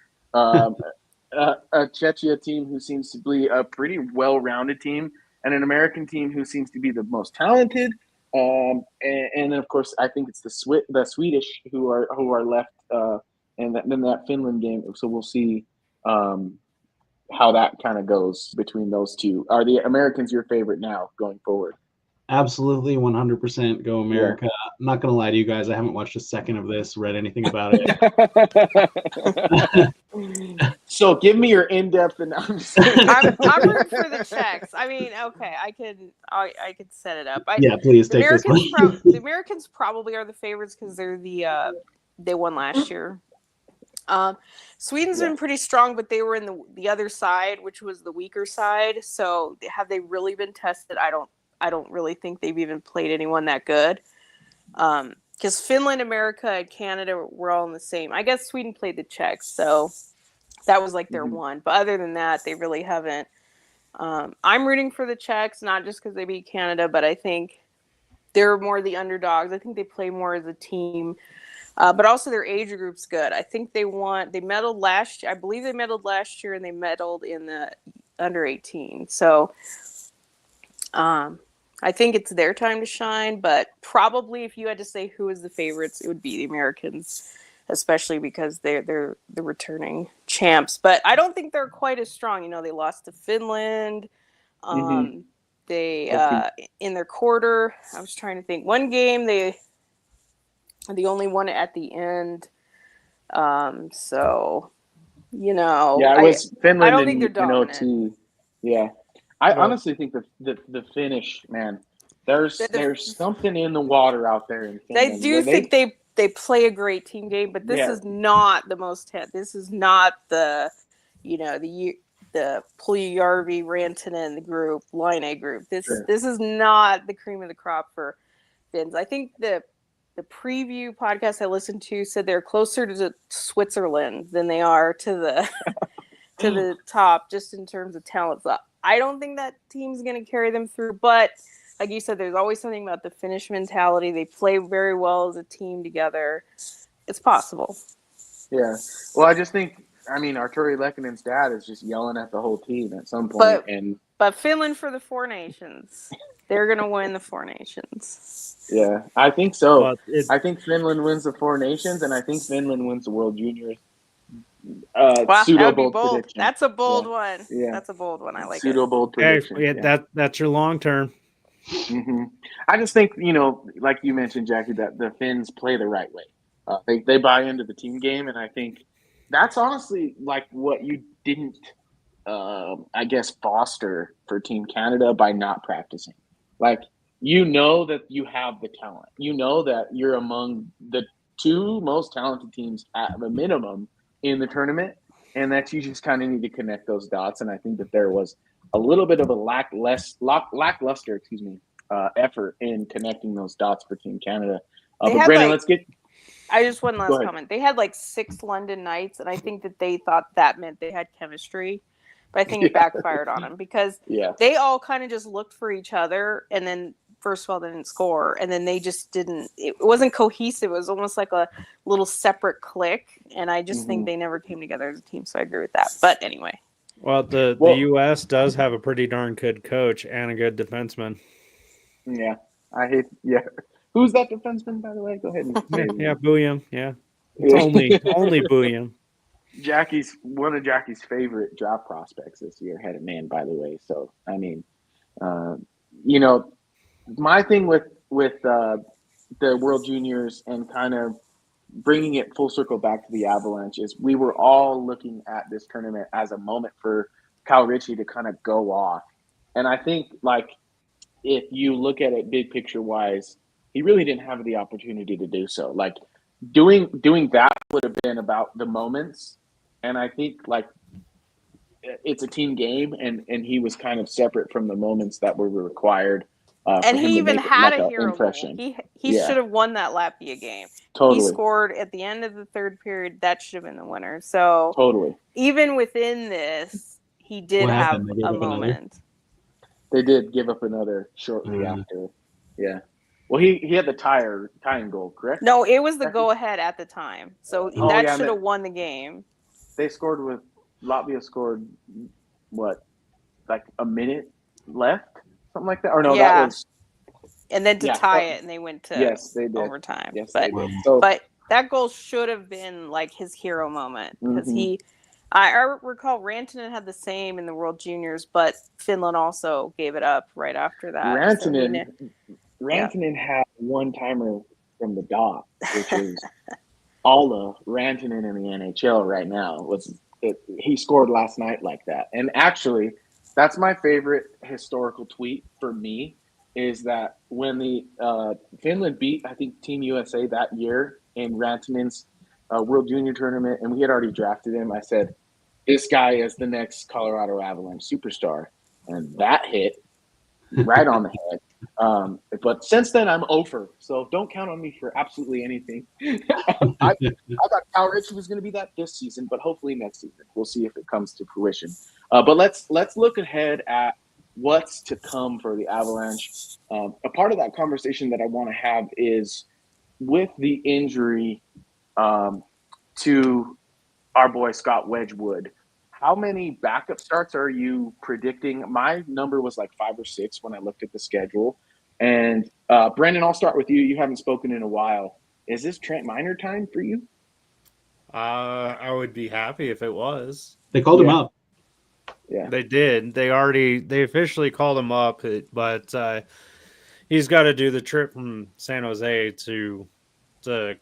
A Czechia team who seems to be a pretty well-rounded team, and an American team who seems to be the most talented. And then, of course, I think it's the Swedish who are left in that Finland game. So we'll see how that kind of goes between those two. Are the Americans your favorite now going forward? Absolutely, 100% go America. Yeah. I'm not going to lie to you guys. I haven't watched a second of this, read anything about it. So give me your in-depth analysis. I'm rooting for the Czechs. I mean, okay, I could set it up. Yeah, please take this one. The Americans probably are the favorites because they're they won last year. Sweden's been pretty strong, but they were in the other side, which was the weaker side. So have they really been tested? I don't really think they've even played anyone that good. Because Finland, America, and Canada were all in the same. I guess Sweden played the Czechs, so that was like their one. But other than that, they really haven't. I'm rooting for the Czechs, not just because they beat Canada, but I think they're more the underdogs. I think they play more as a team. But also their age group's good. I think they medaled last year. I believe they medaled last year, and they medaled in the under 18. So I think it's their time to shine. But probably if you had to say who is the favorites, it would be the Americans, especially because they're the returning champs. But I don't think they're quite as strong. They lost to Finland. They in their quarter. I was trying to think. One game they only won it at the end. So, Yeah, it was Finland. I don't think they're dominant. Yeah. I honestly think the Finnish, man, there's something in the water out there in Finland. I do think they play a great team game, but this is not the most hit. This is not the Puljujärvi, Rantanen, the group, Line A group. This is not the cream of the crop for Finns. I think the preview podcast I listened to said they're closer to Switzerland than they are to the to the top, just in terms of talent. So I don't think that team's going to carry them through, but like you said, there's always something about the Finnish mentality. They play very well as a team together. It's possible. Yeah. Well, I just think, I mean, Arturi Lekkonen's dad is just yelling at the whole team at some point. But Finland for the Four Nations. They're going to win the Four Nations. Yeah, I think so. But I think Finland wins the Four Nations, and I think Finland wins the World Juniors. Wow, that would be bold bold. prediction. That's a bold one. Yeah. That's a bold one. I like Pseudo it. bold hey, prediction. that's your long term. Mm-hmm. I just think, like you mentioned, Jackie, that the Finns play the right way. They buy into the team game, and I think that's honestly like what you didn't, I guess, foster for Team Canada by not practicing. Like, that you have the talent. That you're among the two most talented teams at the minimum in the tournament, and that you just kind of need to connect those dots. And I think that there was a little bit of a lackluster, effort in connecting those dots for Team Canada. But Brandon, let's get. I just one last comment. They had like 6 London nights, and I think that they thought that meant they had chemistry, but I think it backfired on them because they all kind of just looked for each other, and then first of all, they didn't score, and then they just didn't. It wasn't cohesive. It was almost like a little separate clique, and I just think they never came together as a team. So I agree with that. But anyway. Well, the U.S. does have a pretty darn good coach and a good defenseman. Yeah, who's that defenseman, by the way? Go ahead and say Bouillon. Yeah, it's only Bouillon. One of Jackie's favorite draft prospects this year, had a man, by the way. So I mean, my thing with the World Juniors and kind of bringing it full circle back to the Avalanche is we were all looking at this tournament as a moment for Kyle Ritchie to kind of go off. And I think, like, if you look at it big picture wise, he really didn't have the opportunity to do so. Like, doing that would have been about the moments. And I think, like, it's a team game, and he was kind of separate from the moments that were required. And he even had a hero impression. Goal. He should have won that Latvia game. Totally. He scored at the end of the third period. That should have been the winner. So totally, even within this, he did have a moment. They did give up another shortly after. Yeah. Well, he had the tying goal, correct? No, it was the go-ahead at the time. So that should have won the game. They scored Latvia scored, what, like a minute left? Something like that? Or no, that was... And then to tie it, and they went to overtime. Yes, but, they did. So, but that goal should have been like his hero moment because I recall Rantanen had the same in the World Juniors, but Finland also gave it up right after that. Rantanen had one-timer from the dot, which is all of Rantanen in the NHL right now. He scored last night like that. And actually, that's my favorite historical tweet for me, is that when the Finland beat, I think, Team USA that year in Rantanen's World Junior tournament, and we had already drafted him, I said, this guy is the next Colorado Avalanche superstar. And that hit right on the head. But since then, I'm over. So don't count on me for absolutely anything. I thought Kyle Ritchie was going to be that this season, but hopefully next season. We'll see if it comes to fruition. But let's look ahead at what's to come for the Avalanche. A part of that conversation that I want to have is with the injury to our boy Scott Wedgewood. How many backup starts are you predicting? My number was like 5 or 6 when I looked at the schedule. And Brandon, I'll start with you. You haven't spoken in a while. Is this Trent Miner time for you? I would be happy if it was. They called him up. Yeah, they did. They officially called him up, but he's got to do the trip from San Jose to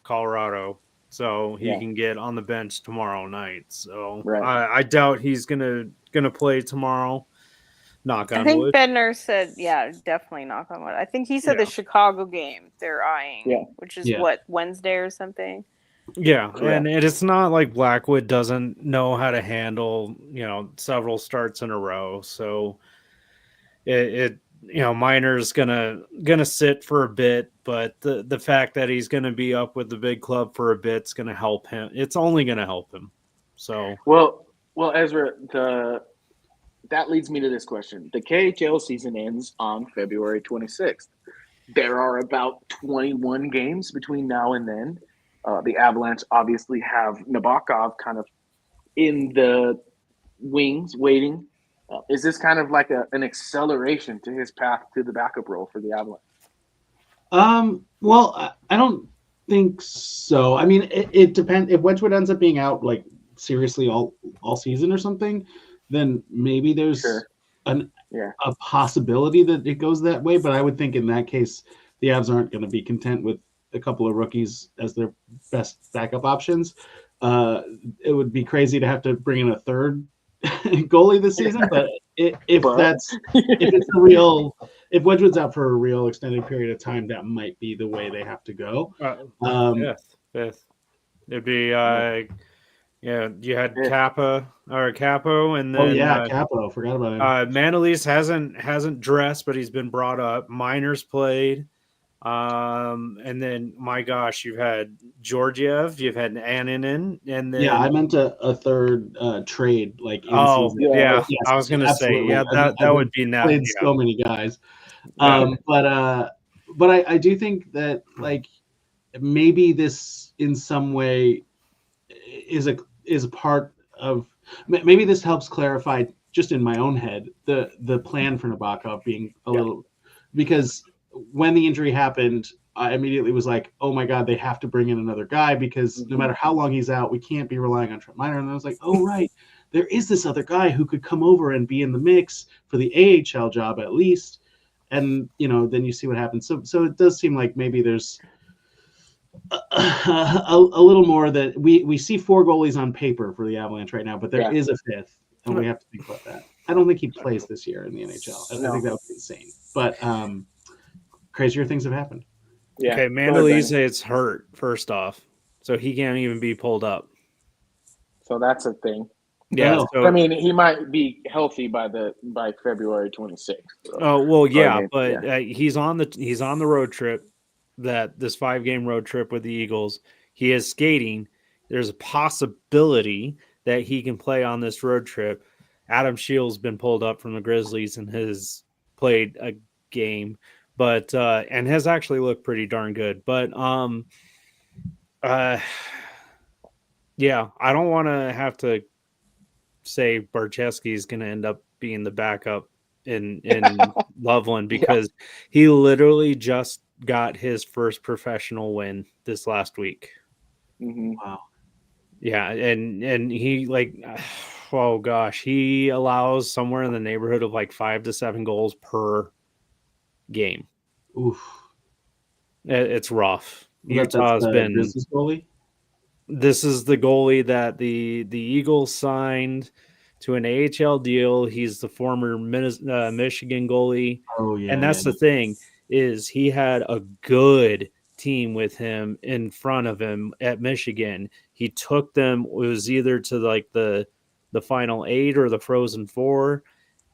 Colorado, so he can get on the bench tomorrow night. So I doubt he's gonna play tomorrow. Knock on wood. I think Bednar said, definitely knock on wood. I think he said the Chicago game they're eyeing, which is what, Wednesday or something. Yeah, and it's not like Blackwood doesn't know how to handle, several starts in a row. So Minor's gonna sit for a bit, but the fact that he's gonna be up with the big club for a bit's gonna help him. It's only gonna help him. So Well, Ezra, that leads me to this question. The KHL season ends on February 26th. There are about 21 games between now and then. The Avalanche obviously have Nabokov kind of in the wings waiting. Is this kind of like an acceleration to his path to the backup role for the Avalanche? Well, I don't think so. I mean, it depends. If Wedgewood ends up being out like seriously all season or something, then maybe there's a possibility that it goes that way. But I would think in that case, the Avs aren't going to be content with a couple of rookies as their best backup options. It would be crazy to have to bring in a third goalie this season, but if Wedgewood's out for a real extended period of time, that might be the way they have to go. Fifth. It'd be you had Capo, and then Capo. Forgot about him. Manalese hasn't dressed, but he's been brought up. Minor's played. And then my gosh, you've had Georgiev, you've had Annunen, and then I meant a third trade like in season. Yes, I was gonna say that would be now. Played so many guys, but I do think that like maybe this in some way is a part of, maybe this helps clarify just in my own head the plan for Nabokov being a little, because when the injury happened, I immediately was like, oh my God, they have to bring in another guy because no matter how long he's out, we can't be relying on Trent Minor. And I was like, oh, right, there is this other guy who could come over and be in the mix for the AHL job at least. And, then you see what happens. So it does seem like maybe there's a little more that we see 4 goalies on paper for the Avalanche right now, but there is a 5th, and we have to think about that. I don't think he plays this year in the NHL. I think that would be insane. But crazier things have happened. Yeah. Okay, Mandalise is hurt, first off, so he can't even be pulled up. So that's a thing. Yeah. So, I mean, he might be healthy by February 26th. So. Oh well, yeah, but he's on the road trip, this 5-game road trip with the Eagles. He is skating. There's a possibility that he can play on this road trip. Adam Shields been pulled up from the Grizzlies and has played a game, but and has actually looked pretty darn good. But I don't want to have to say Barczewski is going to end up being the backup in Loveland because he literally just got his first professional win this last week. Mm-hmm. Wow. Yeah, and he oh gosh, he allows somewhere in the neighborhood of 5 to 7 goals per game. Oof. It's rough. Utah's been business goalie. This is the goalie that the Eagles signed to an AHL deal. He's the former Michigan goalie. Oh yeah. And that's the thing, is he had a good team with him in front of him at Michigan. He took them, it was either to the final 8 or the Frozen 4,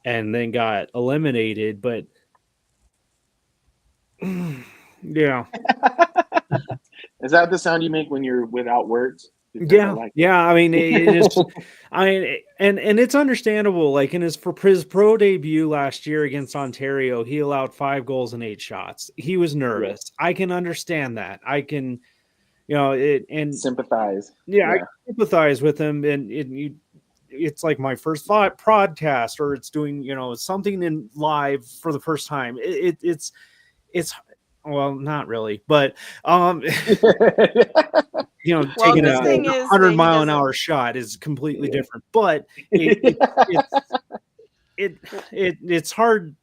and then got eliminated. But yeah. Is that the sound you make when you're without words? Yeah. I mean, it's and it's understandable. Like in his pro debut last year against Ontario, he allowed 5 goals and 8 shots. He was nervous. I can understand that. I can, and sympathize. Yeah, I sympathize with him. And it's like my first podcast, or it's doing, something in live for the first time. It's well, not really, but taking a 100-mile-an-hour shot is completely different. But it's hard.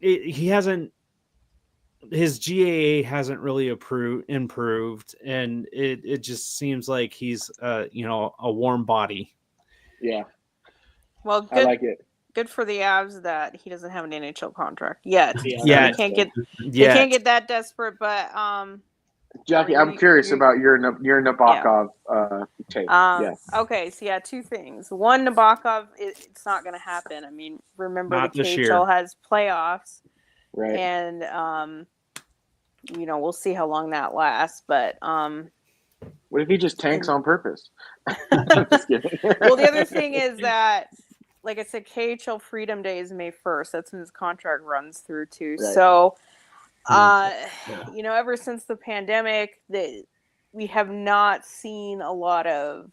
He hasn't. His GAA hasn't really improved, and it just seems like he's a warm body. Yeah. Well, good. I like it. Good for the Avs that he doesn't have an NHL contract yet. Yeah. They can't get that desperate. But Jackie, I'm curious about your Nabokov take. Okay, so 2 things. One, Nabokov, it's not going to happen. I mean, remember not the KHL has playoffs, Right. And we'll see how long that lasts. But What if he just tanks on purpose? Just kidding. well, the other thing is that, like I said, KHL Freedom Day is May 1st. That's when his contract runs through too. Right. So, Yeah. ever since the pandemic, we have not seen a lot of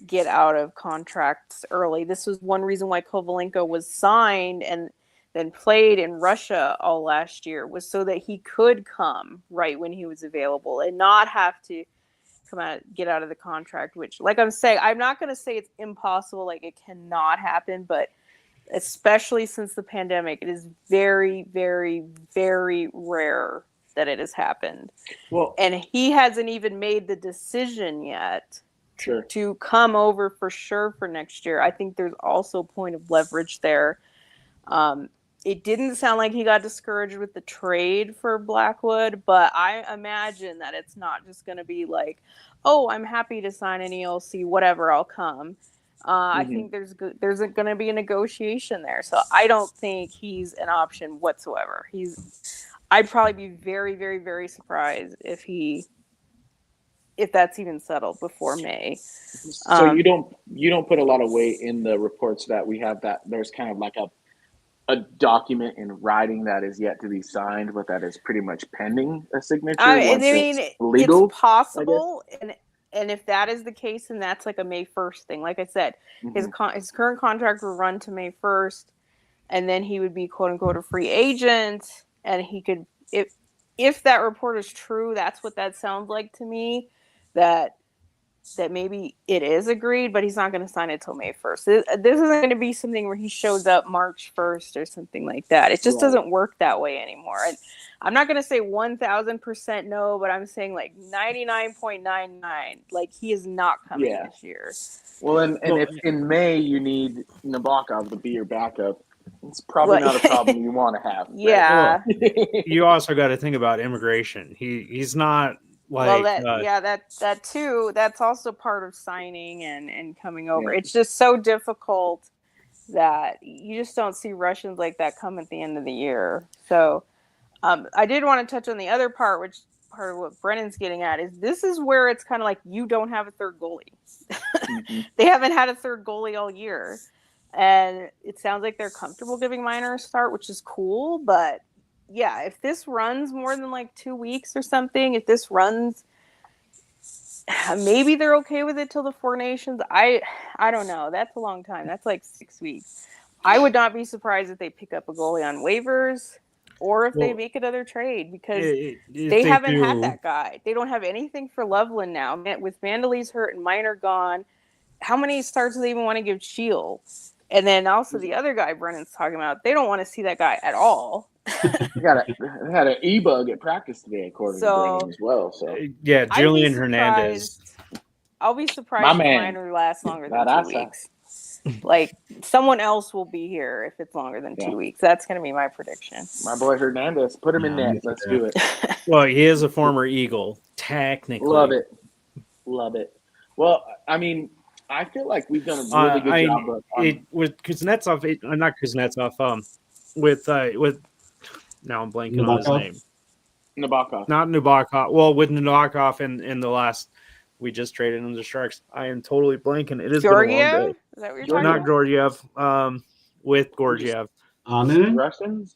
get out of contracts early. This was one reason why Kovalenko was signed and then played in Russia all last year, was so that he could come right when he was available and not have to get out of the contract, which, like I'm saying, I'm not going to say it's impossible, like it cannot happen, but especially since the pandemic, it is very, very, very rare that it has happened. Well, and he hasn't even made the decision yet sure. to come over for sure for next year. I think there's also a point of leverage there. It didn't sound like he got discouraged with the trade for Blackwood, but I imagine that it's not just going to be like, oh, I'm happy to sign an ELC, whatever, I'll come. I think there's going to be a negotiation there. So I don't think he's an option whatsoever. I'd probably be very, very, very surprised if that's even settled before May. So you don't put a lot of weight in the reports that we have that there's kind of like a document in writing that is yet to be signed, but that is pretty much pending a signature. It's legal, it's possible, and if that is the case, then that's like a May 1st thing. Like I said, his current contract will run to May 1st, and then he would be quote unquote a free agent, and he could, if that report is true, that's what that sounds like to me. That maybe it is agreed, but he's not going to sign it till May 1st. This isn't going to be something where he shows up March 1st or something like that. It just doesn't work that way anymore. And I'm not going to say 1,000% no, but I'm saying like 99.99. Like he is not coming this year. Well, and if in May you need Nabokov to be your backup, it's probably not a problem you want to have. Right? Yeah. You also got to think about immigration. He's not. Like, that too. That's also part of signing and coming over. Yeah. It's just so difficult that you just don't see Russians like that come at the end of the year. So I did want to touch on the other part, which part of what Brennan's getting at is this is where it's kind of like you don't have a third goalie. They haven't had a third goalie all year, and it sounds like they're comfortable giving Minor a start, which is cool, but yeah, if this runs more than like 2 weeks or something, if this runs, maybe they're okay with it till the Four Nations. I don't know. That's a long time. That's like 6 weeks. I would not be surprised if they pick up a goalie on waivers or if they make another trade, because they haven't had that guy. They don't have anything for Loveland now. With Vandalese hurt and Minor gone, how many starts do they even want to give Shield? And then also the other guy Brennan's talking about, they don't want to see that guy at all. They had an e-bug at practice today, according to Brandon as well. So yeah, Julian Hernandez. I'll be surprised if Minor lasts longer than 2 weeks. Like someone else will be here if it's longer than 2 weeks. That's going to be my prediction. My boy Hernandez, put him in net. Let's do it. Well, he is a former Eagle, technically. Love it. Well, I mean, I feel like we've done a really good job with Kuznetsov. Not Kuznetsov. With now I'm blanking on his name. Nabokov. Not Nabokov. Well, with Nabokov in the last, we just traded him to Sharks. I am totally blanking. It is Georgiev? Is that what you're talking about? Not Georgiev. With Georgiev. Russians?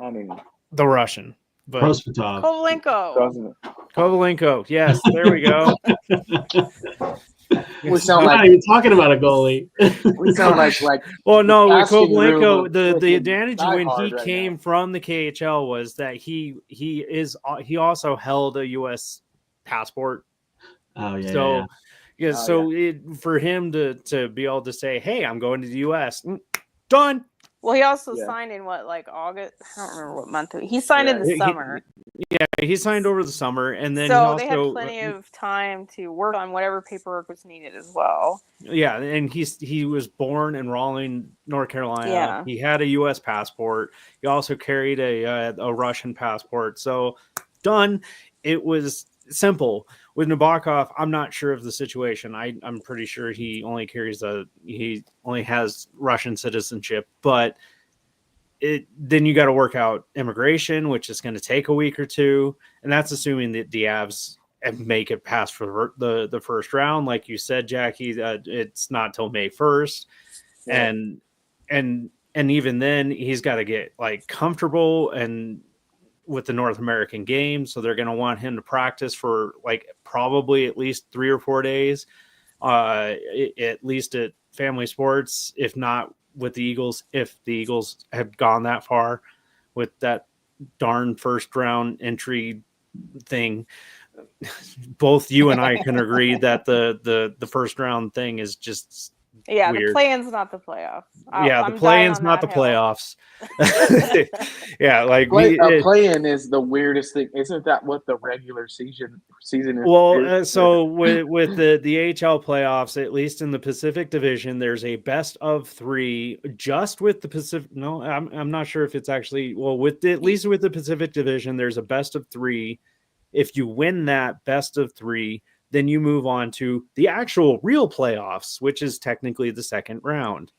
I mean, the Russian. But Kovalenko. Yes, there we go. We sound like you're talking about a goalie. We sound like well, no, with Kovalenko, the advantage when he came from the KHL was that he also held a U.S. passport. Oh yeah. So for him to be able to say, "Hey, I'm going to the U.S." Done. Well, he also signed in August? I don't remember what month. He signed in the summer. He signed over the summer, and then they had plenty of time to work on whatever paperwork was needed as well. Yeah, and he was born in Raleigh, North Carolina. Yeah. He had a U.S. passport. He also carried a Russian passport. So done. It was simple. With Nabokov, I'm not sure of the situation. I'm pretty sure he only has Russian citizenship, but then you got to work out immigration, which is going to take a week or two, and that's assuming that the Avs make it past for the first round. Like you said, Jackie, it's not till May 1st, Yeah. and even then he's got to get like comfortable and with the North American game, so they're going to want him to practice for like probably at least 3 or 4 days, at least at Family Sports, if not with the Eagles, if the Eagles have gone that far with that darn first round entry thing. Both you and I can agree that the first round thing is just Yeah, weird. the play-in's not the playoffs. The play-in's not the playoffs. Yeah, like play-in is the weirdest thing. Isn't that what the regular season is? Well, so with the AHL playoffs, at least in the Pacific Division, there's a best of 3 just with the Pacific. No, I'm not sure if it's actually at least with the Pacific Division, there's a best of 3. If you win that best of 3, then you move on to the actual real playoffs, which is technically the second round.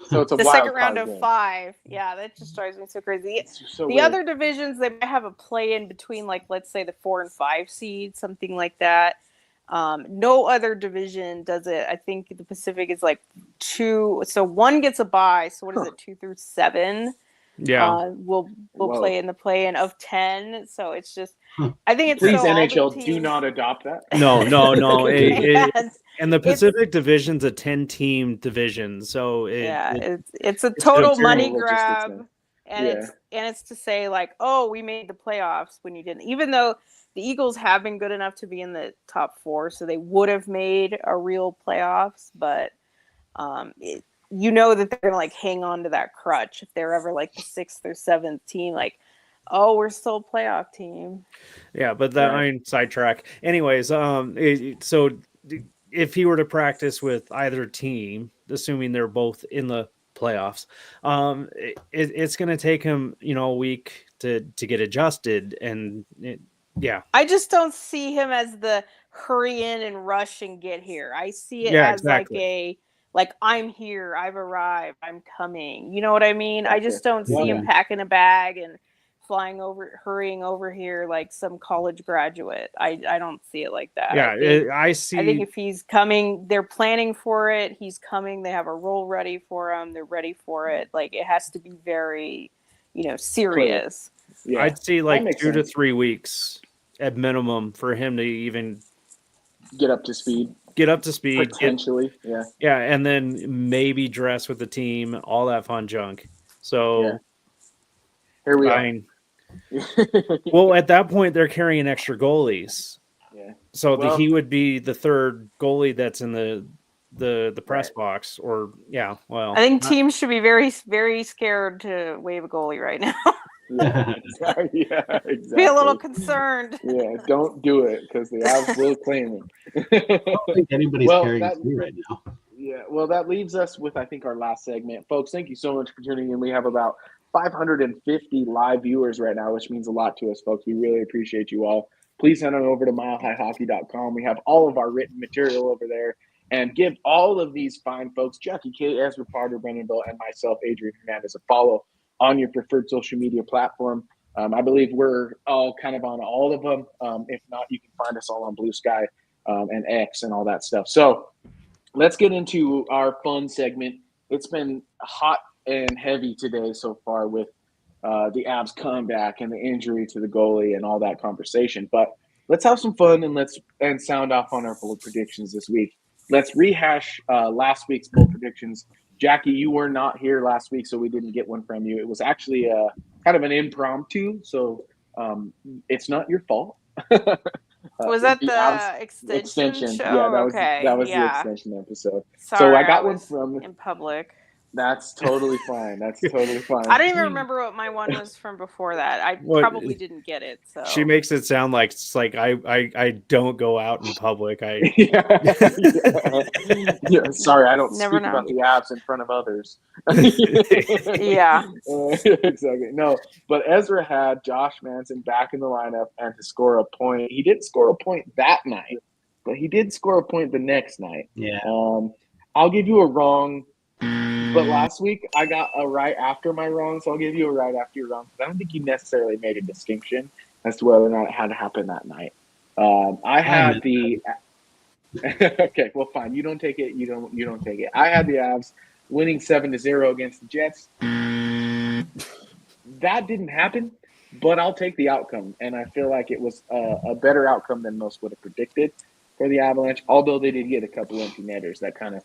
So it's the second round of 5. Yeah, that just drives me so crazy. The other divisions, they might have a play in between, like let's say the 4 and 5 seeds, something like that. No other division does it. I think the Pacific is like 2. So 1 gets a bye. So what is it, 2 through 7? Yeah, we'll play in the play-in of 10. So it's just, I think it's please so NHL do not adopt that. No. Yes. And the Pacific Division's a 10-team division, so it's a total money grab, and it's to say like, oh, we made the playoffs when you didn't. Even though the Eagles have been good enough to be in the top 4, so they would have made a real playoffs, but you know that they're gonna like hang on to that crutch if they're ever like the 6th or 7th team, like, oh, we're still a playoff team. Yeah, but that I mean, sidetrack. Anyways, so if he were to practice with either team, assuming they're both in the playoffs, it's going to take him, a week to get adjusted, and I just don't see him as the hurry in and rush and get here. I see it as exactly. like I'm here, I've arrived, I'm coming. You know what I mean? Gotcha. I just don't see him packing a bag and hurrying over here like some college graduate. I don't see it like that. I think if he's coming, they're planning for it. He's coming. They have a role ready for him. They're ready for it. Like, it has to be very, serious. Yeah, I'd see like 2 to 3 weeks at minimum for him to even get up to speed. Potentially, yeah, and then maybe dress with the team, all that fun junk. So here we are. Well, at that point, they're carrying extra goalies. Yeah. So he would be the third goalie that's in the press box, or I think teams should be very, very scared to waive a goalie right now. Exactly. Be a little concerned. Yeah, don't do it because the Avs will claim him. I don't think anybody's carrying me right now. Yeah, well, that leaves us with, I think, our last segment. Folks, thank you so much for tuning in. We have about 550 live viewers right now, which means a lot to us, folks. We really appreciate you all. Please head on over to milehighhockey.com. We have all of our written material over there. And give all of these fine folks, Jackie K, Ezra Potter, Brendan Bill, and myself, Adrian Hernandez, a follow on your preferred social media platform. I believe we're all kind of on all of them. If not, you can find us all on Blue Sky and X and all that stuff. So let's get into our fun segment. It's been hot and heavy today so far with the Avs comeback and the injury to the goalie and all that conversation. But let's have some fun and sound off on our bold predictions this week. Let's rehash last week's bold predictions. Jackie, you were not here last week, so we didn't get one from you. It was actually kind of an impromptu, so it's not your fault. Was that the extension show? Yeah, that was the extension episode. Sorry, so I got one from in public. That's totally fine. I don't even remember what my one was from before that. I probably didn't get it. So she makes it sound like it's like I don't go out in public. Yeah, sorry, I don't speak about the Avs in front of others. Yeah, exactly. No, but Ezra had Josh Manson back in the lineup and to score a point. He didn't score a point that night, but he did score a point the next night. Yeah. I'll give you a wrong But last week I got a right after my wrong, so I'll give you a right after your wrong. I don't think you necessarily made a distinction as to whether or not it had to happen that night. I had the okay, well, fine. You don't take it. You don't take it. I had the Avs winning 7-0 against the Jets. That didn't happen, but I'll take the outcome, and I feel like it was a better outcome than most would have predicted for the Avalanche. Although they did get a couple empty netters that kind of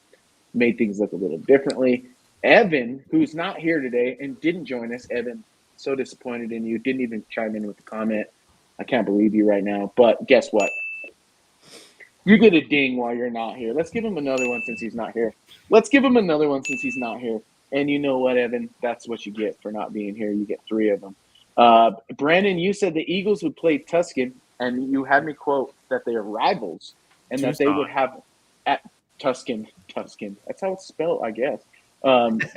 made things look a little differently. Evan, who's not here today and didn't join us, Evan, so disappointed in you. Didn't even chime in with a comment. I can't believe you right now. But guess what? You get a ding while you're not here. Let's give him another one since he's not here. And you know what, Evan? That's what you get for not being here. You get 3 of them. Brandon, you said the Eagles would play Tuscan, and you had me quote that they are rivals and that they would have at Tuscan. That's how it's spelled, I guess,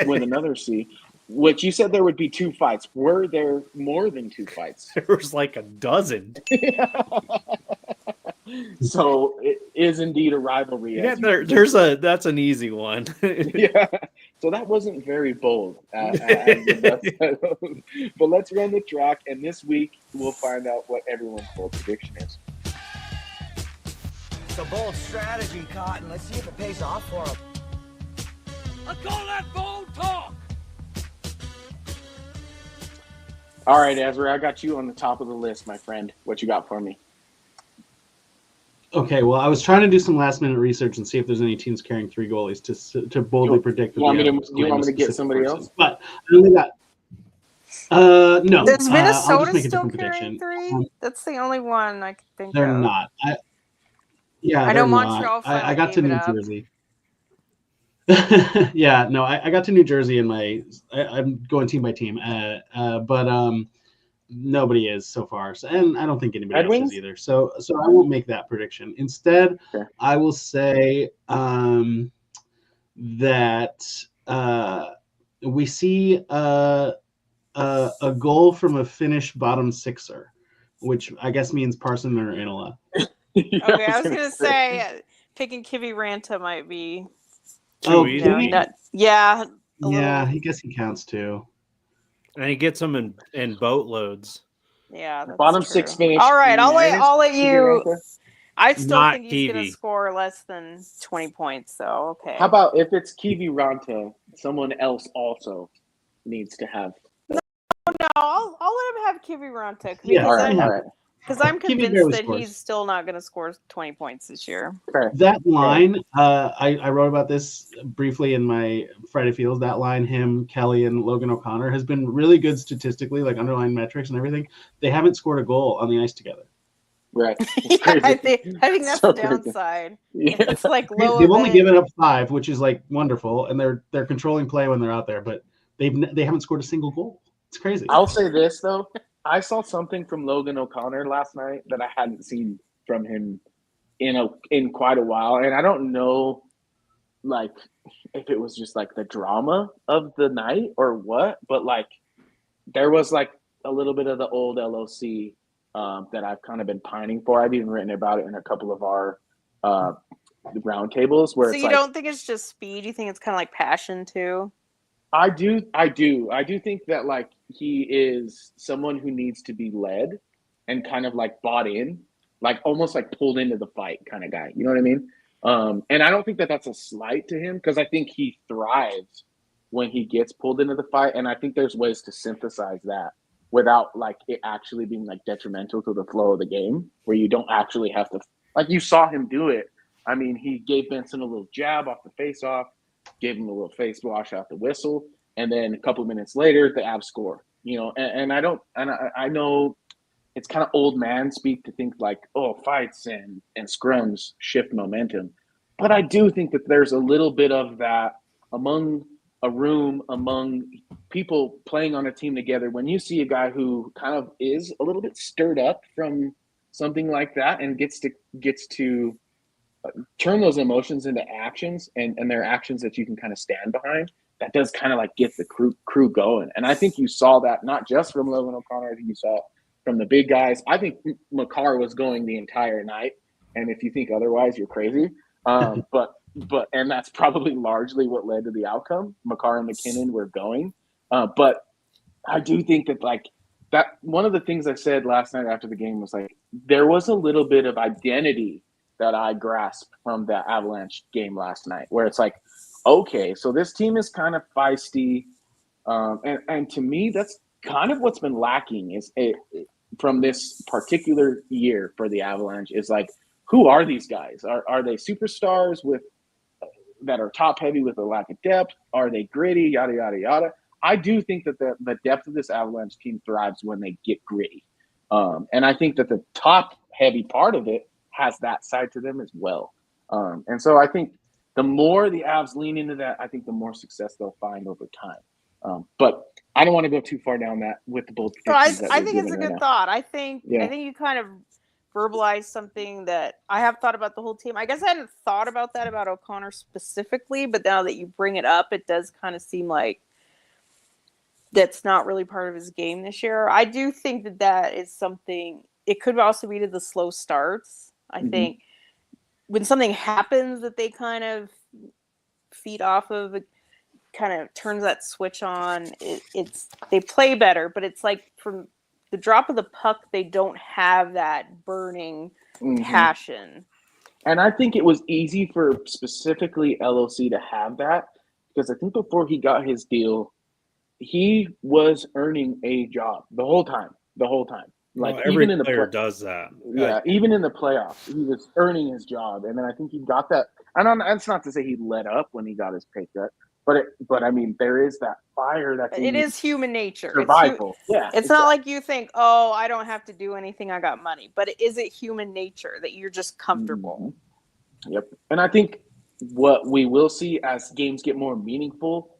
with another C. Which you said there would be 2 fights. Were there more than 2 fights? There was like a dozen. So it is indeed a rivalry. Yeah, that's an easy one. Yeah. So that wasn't very bold. But let's run the track, and this week we'll find out what everyone's bold prediction is. It's a bold strategy, Cotton. Let's see if it pays off for him. I call that bold talk. All right, Ezra, I got you on the top of the list, my friend. What you got for me? Okay, well, I was trying to do some last-minute research and see if there's any teams carrying 3 goalies to boldly predict. You want me to get somebody else? But I only got no. Does Minnesota I'll just make a still different carry prediction. 3? That's the only one I can think They're of. not. I know they're Montreal not. I got finally to New gave it up. Jersey. Yeah, no, I got to New Jersey in I'm going team by team. But nobody is so far, and I don't think anybody else is either. So I won't make that prediction. Instead, I will say that we see a goal from a Finnish bottom sixer, which I guess means Parson or Inola. Okay, I was gonna say picking Kiviranta might be. Yeah, I guess he counts too. And he gets them in boatloads. Yeah, that's bottom true. 6 finish. All right, I'll let you. I still Not think he's going Kiwi. to score less than 20 points. So okay. How about if it's Kiviranta, someone else also needs to have. No, I'll let him have Kiviranta Yeah, all right. because I'm Kiwi convinced barely that scores. he's still not going to score 20 points this year. That line, I wrote about this briefly in my Friday Feels. That line, him, Kelly, and Logan O'Connor has been really good statistically, like underlying metrics and everything. They haven't scored a goal on the ice together. Right. I think that's So the crazy. downside. Yeah. It's like low. They've only given up 5, which is like wonderful, and they're controlling play when they're out there, but they haven't scored a single goal. It's crazy. I'll say this though. I saw something from Logan O'Connor last night that I hadn't seen from him in quite a while, and I don't know, like, if it was just like the drama of the night or what, but like there was like a little bit of the old LOC that I've kind of been pining for. I've even written about it in a couple of our roundtables. Where So it's you like, don't think it's just speed? You think it's kind of like passion too? I do think that like he is someone who needs to be led and kind of like bought in, like almost like pulled into the fight kind of guy. You know what I mean? And I don't think that that's a slight to him, because I think he thrives when he gets pulled into the fight. And I think there's ways to synthesize that without like it actually being like detrimental to the flow of the game, where you don't actually have to, like you saw him do it. I mean, he gave Benson a little jab off the face off, gave him a little face wash out the whistle, and then a couple of minutes later, the Avs score. You know, and I know it's kind of old man speak to think like, oh, fights and scrums shift momentum, but I do think that there's a little bit of that among people playing on a team together. When you see a guy who kind of is a little bit stirred up from something like that and gets to turn those emotions into actions, and they're actions that you can kind of stand behind, that does kind of like get the crew going. And I think you saw that not just from Logan O'Connor, I think you saw it from the big guys. I think Makar was going the entire night, and if you think otherwise, you're crazy. But and that's probably largely what led to the outcome. Makar and McKinnon were going, but I do think that like that one of the things I said last night after the game was like there was a little bit of identity that I grasped from the Avalanche game last night, where it's like, okay, so this team is kind of feisty, and to me that's kind of what's been lacking from this particular year for the Avalanche is like, who are these guys? Are they superstars that are top heavy with a lack of depth? Are they gritty? Yada yada yada. I do think that the depth of this Avalanche team thrives when they get gritty, and I think that the top heavy part of it has that side to them as well. And so I think the more the Avs lean into that, I think the more success they'll find over time. But I don't want to go too far down that with the bold So predictions. I think it's a good thought. I think you kind of verbalized something that I have thought about the whole team. I guess I hadn't thought about that about O'Connor specifically, but now that you bring it up, it does kind of seem like that's not really part of his game this year. I do think that is something. It could also be to the slow starts. I think when something happens that they kind of feed off of, it kind of turns that switch on. They play better, but it's like from the drop of the puck, they don't have that burning passion. And I think it was easy for specifically LOC to have that because I think before he got his deal, he was earning a job the whole time. Like every even in the player does that. Even in the playoffs, he was earning his job, and then I think he got that. And that's not to say he let up when he got his pay cut, but I mean there is that fire that it is human nature. Survival. It's not like you think, oh, I don't have to do anything, I got money. But is it human nature that you're just comfortable? Yep. And I think what we will see as games get more meaningful,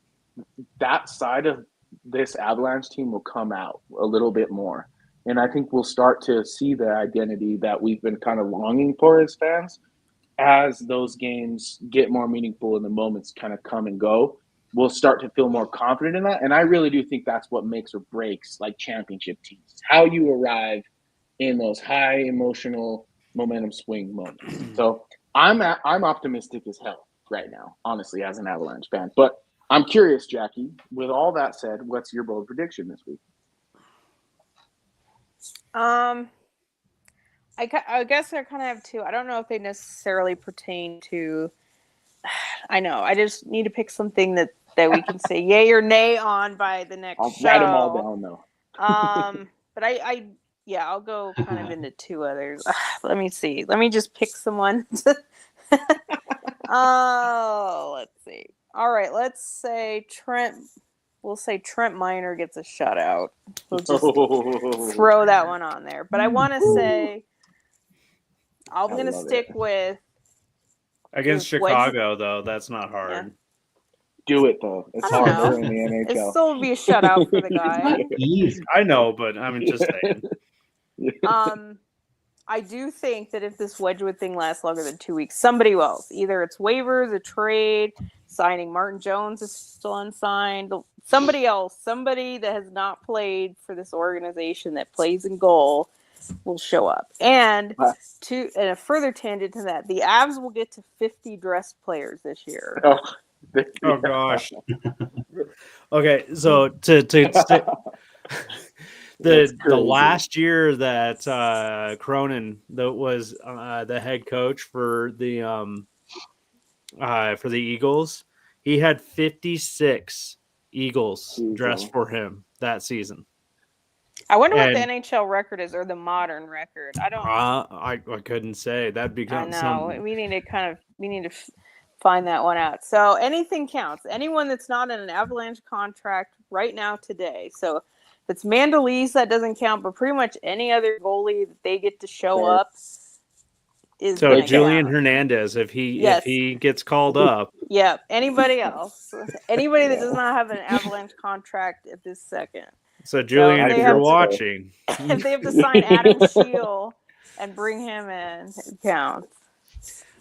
that side of this Avalanche team will come out a little bit more. And I think we'll start to see the identity that we've been kind of longing for as fans as those games get more meaningful and the moments kind of come and go. We'll start to feel more confident in that. And I really do think that's what makes or breaks like championship teams. How you arrive in those high emotional momentum swing moments. So I'm optimistic as hell right now, honestly, as an Avalanche fan. But I'm curious, Jackie, with all that said, what's your bold prediction this week? I guess I kind of have two. I don't know if they necessarily pertain to. I know. I just need to pick something that we can say yay or nay on by the next show. I'll write them all down though. But I'll go kind of into two others. Let me see. Let me just pick someone. Oh, let's see. All right, let's say Trent. We'll say Trent Miner gets a shutout. We'll just throw that one on there. But I want to say I'm going to stick with against Chicago, though. That's not hard. Yeah. Do it though. It's hard in the NHL. It still would be a shutout for the guy. I know, but I'm just saying. I do think that if this Wedgewood thing lasts longer than 2 weeks, somebody else, either it's waivers, a trade, signing Martin Jones is still unsigned, somebody else, somebody that has not played for this organization that plays in goal will show up. And a further tangent to that, the Avs will get to 50 dressed players this year. Oh gosh. Okay, so the last year that Cronin that was the head coach for the Eagles, he had 56 Eagles dressed for him that season. I wonder what the NHL record is, or the modern record. I don't. I couldn't say. That'd be I know. something. We need to find that one out. So anything counts. Anyone that's not in an Avalanche contract right now today. So if it's Mandolese, that doesn't count. But pretty much any other goalie that they get to show up is. So Julian Hernandez, if he gets called up. Yeah. Anybody else? Anybody that does not have an Avalanche contract at this second. So Julian, if you're watching, if they have to sign Adam Scheel and bring him in, it counts.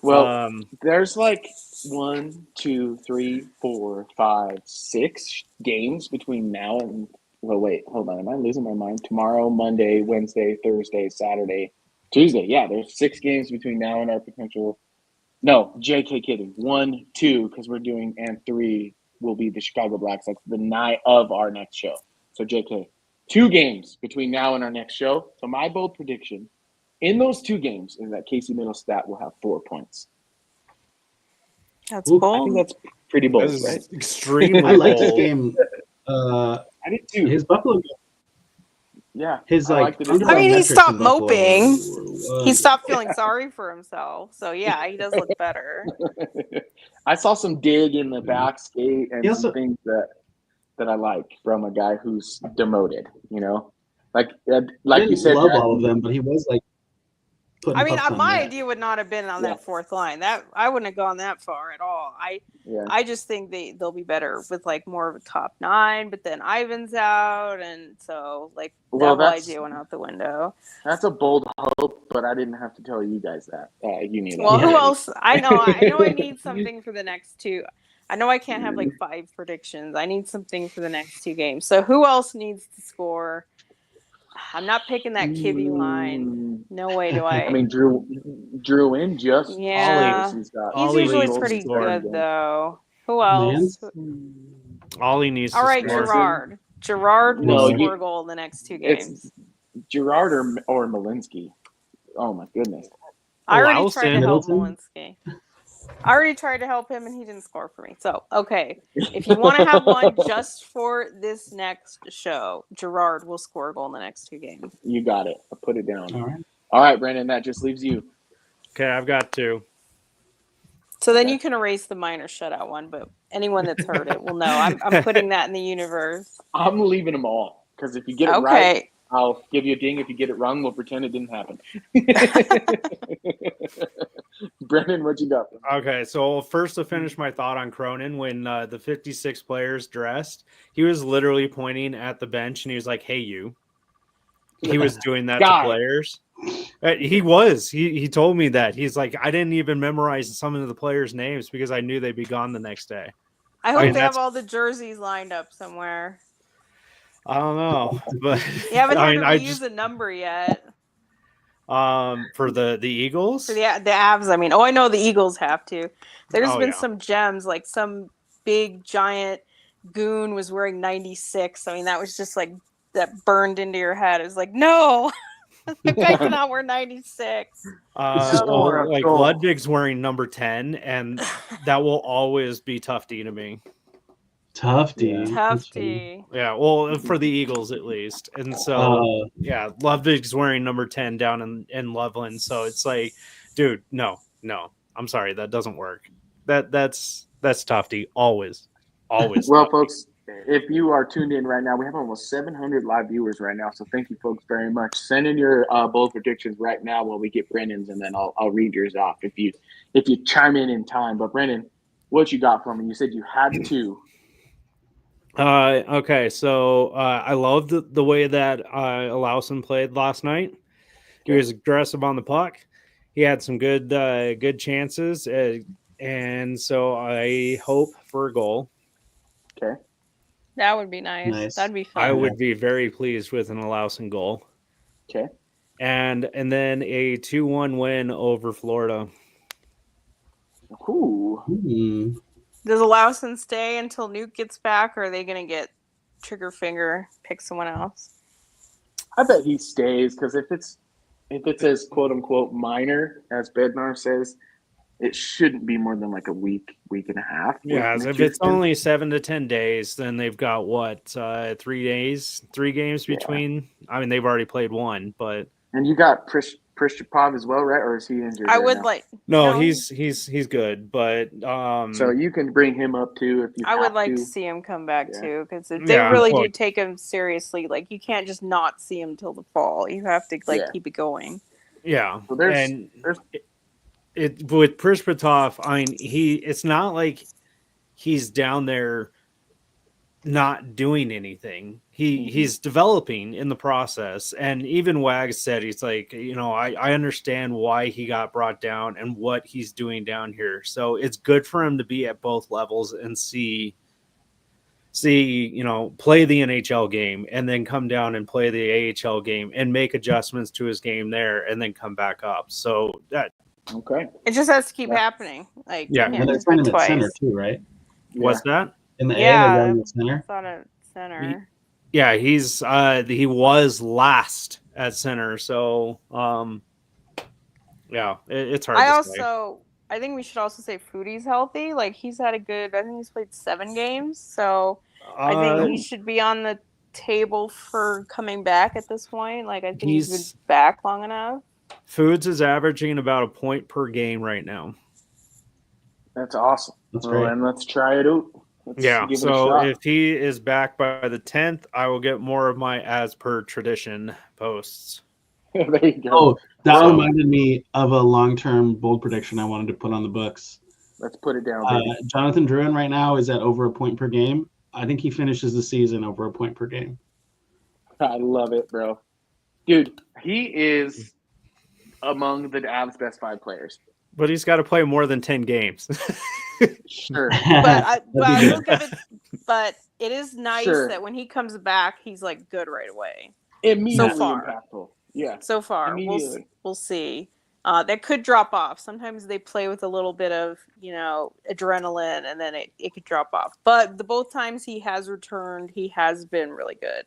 Well, there's like 1, 2, 3, 4, 5, 6 games between now and wait, hold on. Am I losing my mind? Tomorrow, Monday, Wednesday, Thursday, Saturday, Tuesday. Yeah, there's 6 games between now and our potential No, JK kidding. 1, 2, because we're doing, and 3 will be the Chicago Black Sox the night of our next show. So JK, 2 games between now and our next show. So my bold prediction in those 2 games is that Casey Middlestat will have 4 points. That's Ooh, I think bold. that's pretty bold, That is right? extremely I like this bold. game. I did too. His Buffalo game. Yeah. His I like liked it as underdog I mean, he metrics stopped in Buffalo moping. were- He stopped feeling sorry for himself. So yeah, he does look better. I saw some dig in the back skate and He some also- things that I like from a guy who's demoted, you know? Like I you didn't said, love Jack, all of them, but he was like putting I mean, pucks on my net. idea would not have been on Yeah. that fourth line. That I wouldn't have gone that far at all. yeah. I just think they'll be better with like more of a top 9, but then Ivan's out, and so like Well, that whole that's- idea went out the window. That's a bold hope, but I didn't have to tell you guys that. You knew that. Well, who already. else? I know I need something for the next 2. I know I can't have like 5 predictions. I need something for the next 2 games. So who else needs to score? I'm not picking that Kivy line. No way do I. I mean, Drew in just Yeah. He's got He's Ollie usually needs to pretty score. good though. Who else? All he needs All to right, score. Gerard. Gerard will No, score a goal in the next 2 games. It's Gerard or Malinsky. Oh my goodness. I already tried to Allison. help Middleton? Malinsky. I already tried to help him and he didn't score for me. So, okay. If you want to have one just for this next show, Gerard will score a goal in the next 2 games. You got it. I'll put it down. All right. All right, Brandon, that just leaves you. Okay, I've got 2. So then you can erase the minor shutout one, but anyone that's heard it will know. I'm putting that in the universe. I'm leaving them all because if you get it right, Okay. I'll give you a ding. If you get it wrong, we'll pretend it didn't happen. Brandon, what you got? Okay, so first to finish my thought on Cronin, when the 56 players dressed, he was literally pointing at the bench and he was like, "Hey, you." He was doing that Guy. to players. He was. He told me that. He's like, I didn't even memorize some of the players' names because I knew they'd be gone the next day. I hope mean, they have that's- all the jerseys lined up somewhere. I don't know, but You haven't I had mean, to I reuse just a number yet. for the Eagles. For the Avs, I mean, I know the Eagles have to. There's Oh, been yeah. some gems, like some big giant goon was wearing 96. I mean, that was just like that burned into your head. It was like, no, that guy cannot wear 96. Score a Like goal. Ludwig's wearing number 10, and that will always be Tufty to me. Tufty. Tufty. Yeah, well, for the Eagles at least. And so, yeah, Ludwig's wearing number 10 down in Loveland. So it's like, dude, no, I'm sorry, that doesn't work. That's Tufty, always. Well, Tufty. folks, if you are tuned in right now, we have almost 700 live viewers right now. So thank you, folks, very much. Send in your bold predictions right now while we get Brendan's, and then I'll read yours off if you chime in time. But Brendan, what you got for me? You said you had 2. Okay, so I loved the way that Lawson played last night. He was aggressive on the puck. He had some good chances, and so I hope for a goal. Okay. That would be nice. That'd be fun. I would be very pleased with an Lawson goal. Okay. And then a 2-1 win over Florida. Ooh. Hmm. Does Lawson stay until Nuke gets back, or are they going to get trigger finger, pick someone else? I bet he stays because if it's as quote unquote minor as Bednar says, it shouldn't be more than like a week and a half. Yeah, if it's only 7 to 10 days, then they've got what 3 games between. I mean, they've already played one, but and you got Prishchapov as well, right? Or is he injured? I right would now? like. no, No. he's good, but So you can bring him up too if you. I would have like to. to see him come back Yeah. too, because if they Yeah, really well- do take him seriously, like you can't just not see him till the fall. You have to keep it going. yeah, So there's- and it with Prishpatov, I mean, it's not like he's down there not doing anything. He's developing in the process, and even Wags said he's like, I understand why he got brought down and what he's doing down here. So it's good for him to be at both levels and see play the NHL game and then come down and play the AHL game and make adjustments to his game there and then come back up. So Okay. It just has to keep Yeah. happening. Like, Yeah. can't And they're just win playing him at center twice. too, right? What's that? In the A, Yeah, they're going at center. it's on a center. Yeah, he was last at center, so yeah, it's hard to say. I think we should also say Foodie's healthy. Like, he's had a good, I think he's played 7 games, so I think he should be on the table for coming back at this point. Like, I think he's been back long enough. Foods is averaging about a point per game right now. That's awesome. That's well, great. and let's try it out. Let's Yeah, give it a so shot. if he is back by the 10th, I will get more of my as per tradition posts. There you go. Oh, that So- reminded me of a long-term bold prediction I wanted to put on the books. Let's put it down, baby. Jonathan Drouin right now is at over a point per game. I think he finishes the season over a point per game. I love it, bro. Dude, he is among the Avs' best 5 players. But he's got to play more than 10 games. Sure. But it is nice Sure. that when he comes back, he's like good right away. Immediately So far. impactful. Yeah. So far, Immediately. we'll see. That could drop off. Sometimes they play with a little bit of, adrenaline, and then it could drop off. But the both times he has returned, he has been really good.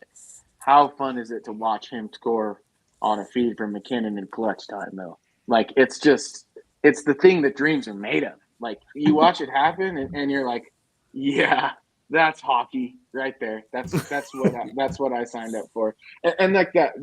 How fun is it to watch him score on a feed from McKinnon in clutch time, though? Like, it's the thing that dreams are made of. Like, you watch it happen, and you're like, yeah, that's hockey right there. That's what I signed up for. And like that,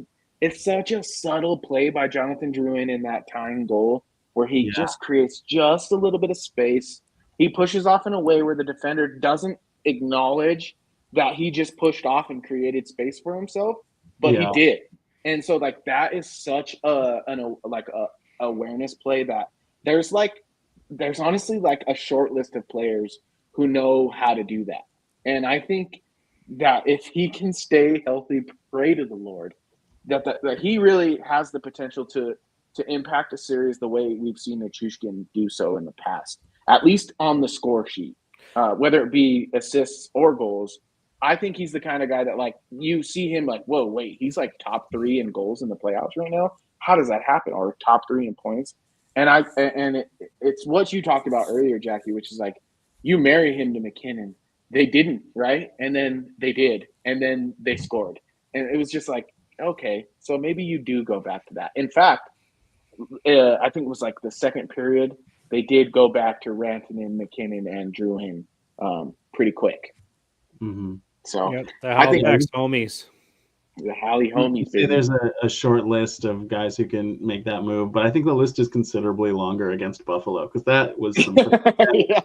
it's such a subtle play by Jonathan Drouin in that tying goal where he just creates just a little bit of space. He pushes off in a way where the defender doesn't acknowledge that he just pushed off and created space for himself, but he did. And so, like, that is such an awareness play that there's honestly like a short list of players who know how to do that. And I think that if he can stay healthy, pray to the Lord that he really has the potential to impact a series the way we've seen Nichushkin do so in the past, at least on the score sheet, whether it be assists or goals. I think he's the kind of guy that, like, you see him like, whoa, wait, he's like top 3 in goals in the playoffs right now. How does that happen? Or top 3 in points? And it's what you talked about earlier, Jackie, which is like, you marry him to McKinnon. They didn't, right? And then they did, and then they scored, and it was just like, okay, so maybe you do go back to that. In fact, I think it was like the second period, they did go back to Rantanen, McKinnon, and Drouin pretty quick. Mm-hmm. So the Halifax homies. The Halley homies. Say there's a short list of guys who can make that move, but I think the list is considerably longer against Buffalo because that was some. Yeah,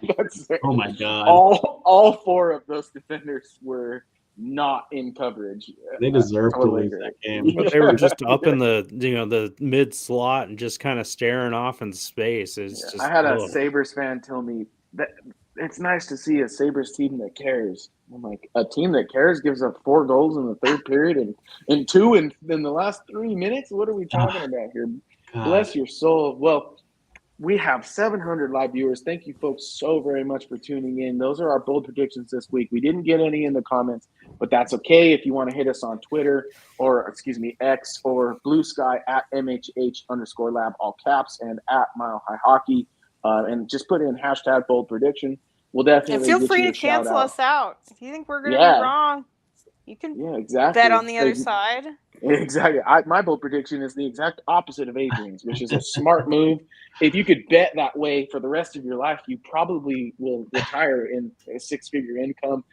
oh my god! All 4 of those defenders were not in coverage. They deserve to lose that game. But they were just up in the mid slot and just kind of staring off in space. I had a Sabres fan tell me that it's nice to see a Sabres team that cares. I'm like, a team that cares gives up 4 goals in the third period and 2 in the last 3 minutes? What are we talking about here? God. Bless your soul. Well, we have 700 live viewers. Thank you, folks, so very much for tuning in. Those are our bold predictions this week. We didn't get any in the comments, but that's okay. If you want to hit us on Twitter X or Blue Sky at MHH_lab, all caps, and at Mile High Hockey, and just put in hashtag bold prediction. We'll definitely and feel free to cancel us out. If you think we're going to be wrong, you can bet on the other side. Exactly. My bold prediction is the exact opposite of Adrian's, which is a smart move. If you could bet that way for the rest of your life, you probably will retire in a 6-figure income.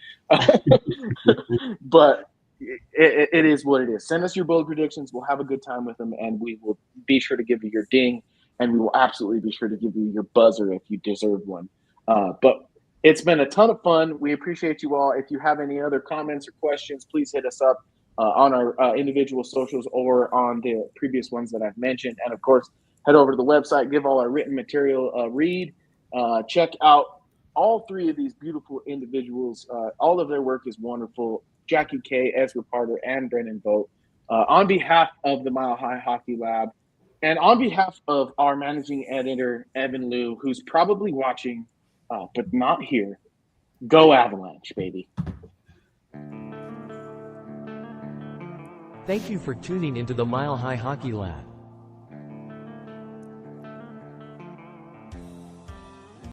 But it is what it is. Send us your bold predictions. We'll have a good time with them, and we will be sure to give you your ding, and we will absolutely be sure to give you your buzzer if you deserve one. But it's been a ton of fun. We appreciate you all. If you have any other comments or questions, please hit us up on our individual socials or on the previous ones that I've mentioned. And, of course, head over to the website, give all our written material a read. Check out all 3 of these beautiful individuals. All of their work is wonderful. Jackie K, Ezra Parter, and Brennan Vogt. On behalf of the Mile High Hockey Lab and on behalf of our managing editor, Evan Liu, who's probably watching but not here, go Avalanche, baby. Thank you for tuning into the Mile High Hockey Lab.